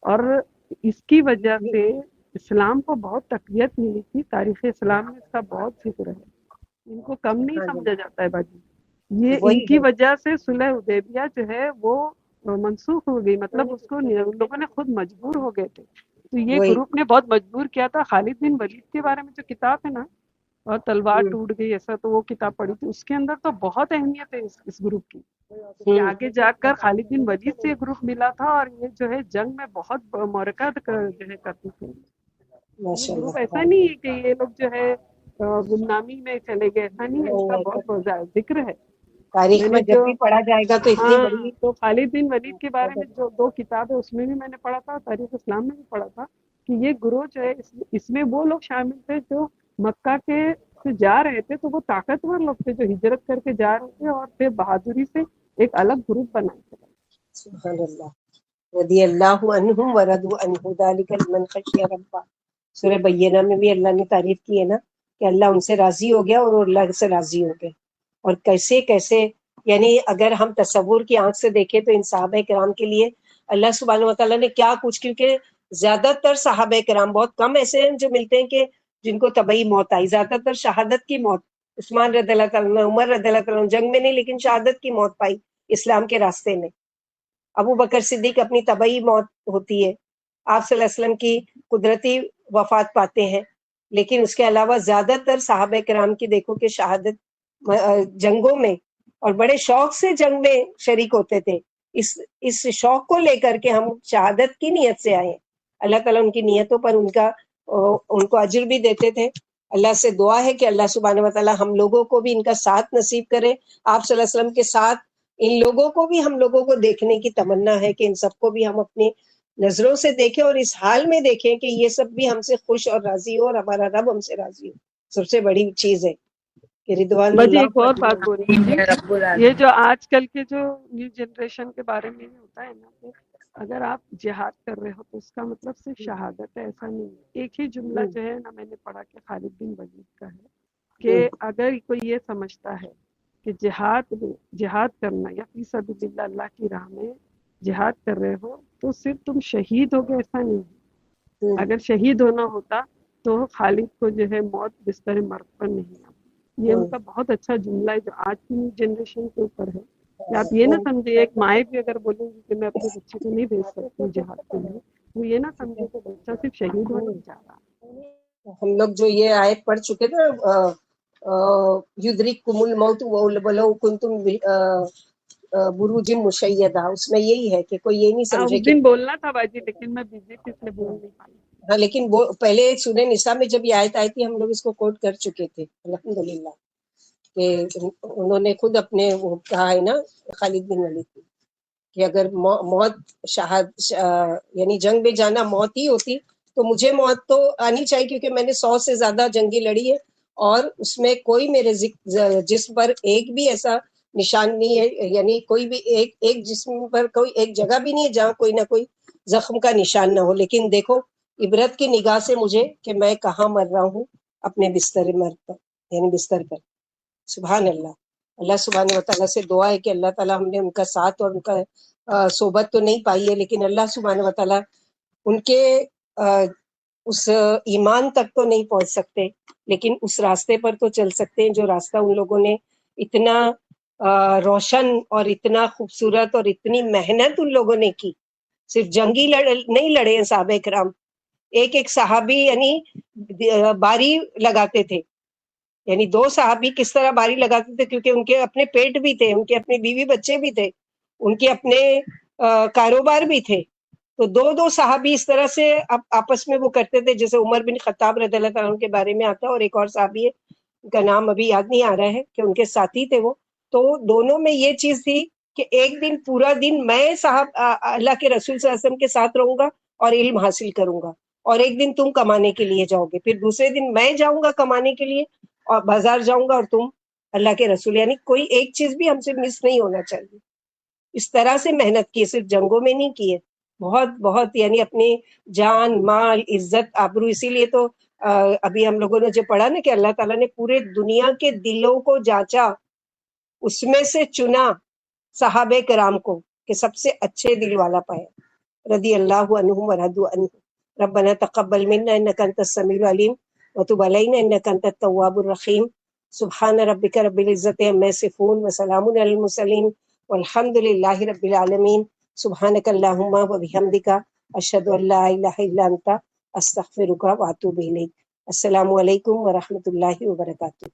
اور اس کی وجہ سے اسلام کو بہت تقویت ملی تھی۔ تاریخ اسلام میں اس کا بہت ذکر ہے، ان کو کم نہیں سمجھا جاتا ہے باجی۔ یہ ان کی وجہ سے صلح حدیبیہ جو ہے وہ منسوخ ہو گئی، مطلب اس کو ان لوگوں نے خود مجبور ہو گئے تھے، تو یہ گروپ نے بہت مجبور کیا تھا۔ خالد بن ولید کے بارے میں جو کتاب ہے نا اور تلوار ٹوٹ گئی ایسا، تو وہ کتاب پڑھی تھی، اس کے اندر تو بہت اہمیت ہے اس گروپ کی کہ آگے جا کر خالد بن ولید سے یہ گروپ ملا تھا اور یہ جو ہے جنگ میں بہت معرکہ جو ہے کرتے تھے۔ یہ گروپ ایسا نہیں ہے کہ یہ لوگ جو ہے گمنامی میں چلے گئے، ایسا نہیں ہے، اس کا بہت ذکر ہے تاریخ میں جب بھی پڑھا جائے گا تو اتنی ہاں بڑی۔ تو خالد بن ولید کے بارے میں جو 2 کتاب ہے اس میں بھی میں نے پڑھا تھا، تاریخ اسلام میں بھی پڑھا تھا کہ یہ گروہ جو ہے اس میں وہ لوگ شامل تھے جو مکہ کے سے جا رہے تھے، تو وہ طاقتور لوگ تھے جو ہجرت کر کے جا رہے تھے اور پھر بہادری سے ایک الگ گروپ بنائے تھے۔ سبحان اللہ، رضی اللہ عنہم ورضوا عنہ ذلک لمن خشی ربہ۔ سورہ بینہ میں بھی اللہ نے تعریف کی ہے نا کہ اللہ ان سے راضی ہو گیا اور وہ اللہ سے راضی ہو گئے، اور کیسے کیسے، یعنی اگر ہم تصور کی آنکھ سے دیکھیں تو ان صحابہ کرام کے لیے اللہ سبحانہ وتعالیٰ نے کیا کچھ، کیونکہ زیادہ تر صحابہ کرام، بہت کم ایسے ہیں جو ملتے ہیں کہ جن کو طبعی موت آئی، زیادہ تر شہادت کی موت، عثمان رضی اللہ تعالیٰ عنہ، عمر رضی اللہ تعالیٰ عنہ جنگ میں نہیں لیکن شہادت کی موت پائی اسلام کے راستے میں۔ ابو بکر صدیق اپنی طبعی موت ہوتی ہے، آپ صلی اللہ علیہ وسلم کی قدرتی وفات پاتے ہیں، لیکن اس کے علاوہ زیادہ تر صحابہ کرام کی دیکھو کہ شہادت جنگوں میں، اور بڑے شوق سے جنگ میں شریک ہوتے تھے۔ اس شوق کو لے کر کے ہم شہادت کی نیت سے آئے ہیں، اللہ تعالیٰ ان کی نیتوں پر ان کو اجر بھی دیتے تھے۔ اللہ سے دعا ہے کہ اللہ سبحانہ وتعالیٰ ہم لوگوں کو بھی ان کا ساتھ نصیب کرے، آپ صلی اللہ علیہ وسلم کے ساتھ ان لوگوں کو بھی ہم لوگوں کو دیکھنے کی تمنا ہے کہ ان سب کو بھی ہم اپنی نظروں سے دیکھیں اور اس حال میں دیکھیں کہ یہ سب بھی ہم سے خوش اور راضی ہو اور ہمارا رب ہم سے راضی ہو۔ سب سے بڑی چیز ہے کہ رضوان بجی اللہ ایک اور بات بول رہی تھی، یہ جو آج کل کے جو نیو جنریشن کے بارے میں ہوتا ہے نا کہ اگر آپ جہاد کر رہے ہو تو اس کا مطلب صرف شہادت ہے، ایسا نہیں ہے۔ ایک ہی جملہ جو ہے نا میں نے پڑھا کہ خالد بن ولید کا ہے کہ اگر کوئی یہ سمجھتا ہے کہ جہاد کرنا یا فی سبیل اللہ، اللہ کی راہ میں جہاد کر رہے ہو تو صرف تم شہید ہو گئے، ایسا نہیں ہے۔ اگر شہید ہونا ہوتا تو خالد کو جو ہے موت بستر مرگ پر نہیں آتی۔ یہ ان کا بہت اچھا جملہ ہے جو آج کی نیو جنریشن کے اوپر ہے کہ آپ یہ نہ سمجھے، ایک مائیں بھی اگر بولیں گی کہ میں اپنے بچے کو نہیں بھیج سکتی جہاد کے لیے، وہ یہ نہ سمجھے کہ بچہ صرف شہید ہونا چاہ رہا۔ ہم لوگ جو یہ آیت پڑھ چکے تھے یدرککم الموت ولو کنتم بروج مشیدہ، اس میں یہی ہے کہ کوئی یہ نہیں سمجھے اس دن بولنا تھا باجی لیکن میں بزی تھی اس لیے بول نہیں پائی۔ ہاں، لیکن وہ پہلے سورہ نساء میں جب یہ آیت آئی تھی ہم لوگ اس کو کوٹ کر چکے تھے الحمدللہ، کہ انہوں نے خود اپنے وہ کہا ہے نا خالد بن ولید کی کہ اگر موت یعنی جنگ میں جانا موت ہی ہوتی تو مجھے موت تو آنی چاہیے، کیونکہ میں نے 100 سے زیادہ جنگی لڑی ہے اور اس میں کوئی میرے جسم پر ایک بھی ایسا نشان نہیں ہے، یعنی کوئی بھی ایک جسم پر کوئی ایک جگہ بھی نہیں ہے جہاں کوئی نہ کوئی زخم کا نشان نہ ہو، لیکن دیکھو عبرت کی نگاہ سے مجھے کہ میں کہاں مر رہا ہوں، اپنے بستر مرگ پر، یعنی بستر پر۔ سبحان اللہ، اللہ سبحانہ وتعالیٰ سے دعا ہے کہ اللہ تعالیٰ، ہم نے ان کا ساتھ اور ان کا صحبت تو نہیں پائی ہے لیکن اللہ سبحانہ وتعالیٰ ان کے اس ایمان تک تو نہیں پہنچ سکتے لیکن اس راستے پر تو چل سکتے ہیں جو راستہ ان لوگوں نے اتنا روشن اور اتنا خوبصورت اور اتنی محنت ان لوگوں نے کی۔ صرف جنگی نہیں لڑے ہیں صحابہ کرام، ایک ایک صحابی یعنی باری لگاتے تھے، یعنی 2 صحابی کس طرح باری لگاتے تھے، کیونکہ ان کے اپنے پیٹ بھی تھے، ان کے اپنے بیوی بچے بھی تھے، ان کے اپنے کاروبار بھی تھے، تو 2 صحابی اس طرح سے آپس میں وہ کرتے تھے، جیسے عمر بن خطاب رضی اللہ تعالیٰ عنہ کے بارے میں آتا ہے، اور ایک اور صحابی ہے ان کا نام ابھی یاد نہیں آ رہا ہے کہ ان کے ساتھی تھے وہ، تو دونوں میں یہ چیز تھی کہ ایک دن پورا دن میں اللہ کے رسول صلی اللہ علیہ وسلم کے ساتھ رہوں گا اور علم حاصل کروں گا، اور ایک دن تم کمانے کے لیے جاؤ گے، پھر دوسرے دن میں جاؤں گا کمانے کے لیے اور بازار جاؤں گا اور تم اللہ کے رسول، یعنی کوئی ایک چیز بھی ہم سے مس نہیں ہونا چاہیے. اس طرح سے محنت کی، صرف جنگوں میں نہیں کی ہے، بہت بہت، یعنی اپنی جان مال عزت آبرو. اسی لیے تو ابھی ہم لوگوں نے جو پڑھا نا کہ اللہ تعالیٰ نے پورے دنیا کے دلوں کو جانچا، اس میں سے چنا صحابہ کرام کو کہ سب سے اچھے دل والا پایا. رضی اللہ عنہم ورضوا عنہ. ربنا تقبل منا انک انت السمیع العلیم وتب علینا انک انت التواب الرحیم. سبحان ربک رب العزت عما یصفون وسلام علی المرسلین والحمد للہ رب العالمین. سبحانک اللہم وبحمدک اشہد ان لا الہ الا انت استغفرک واتوب الیک. السلام علیکم ورحمۃ اللہ وبرکاتہ.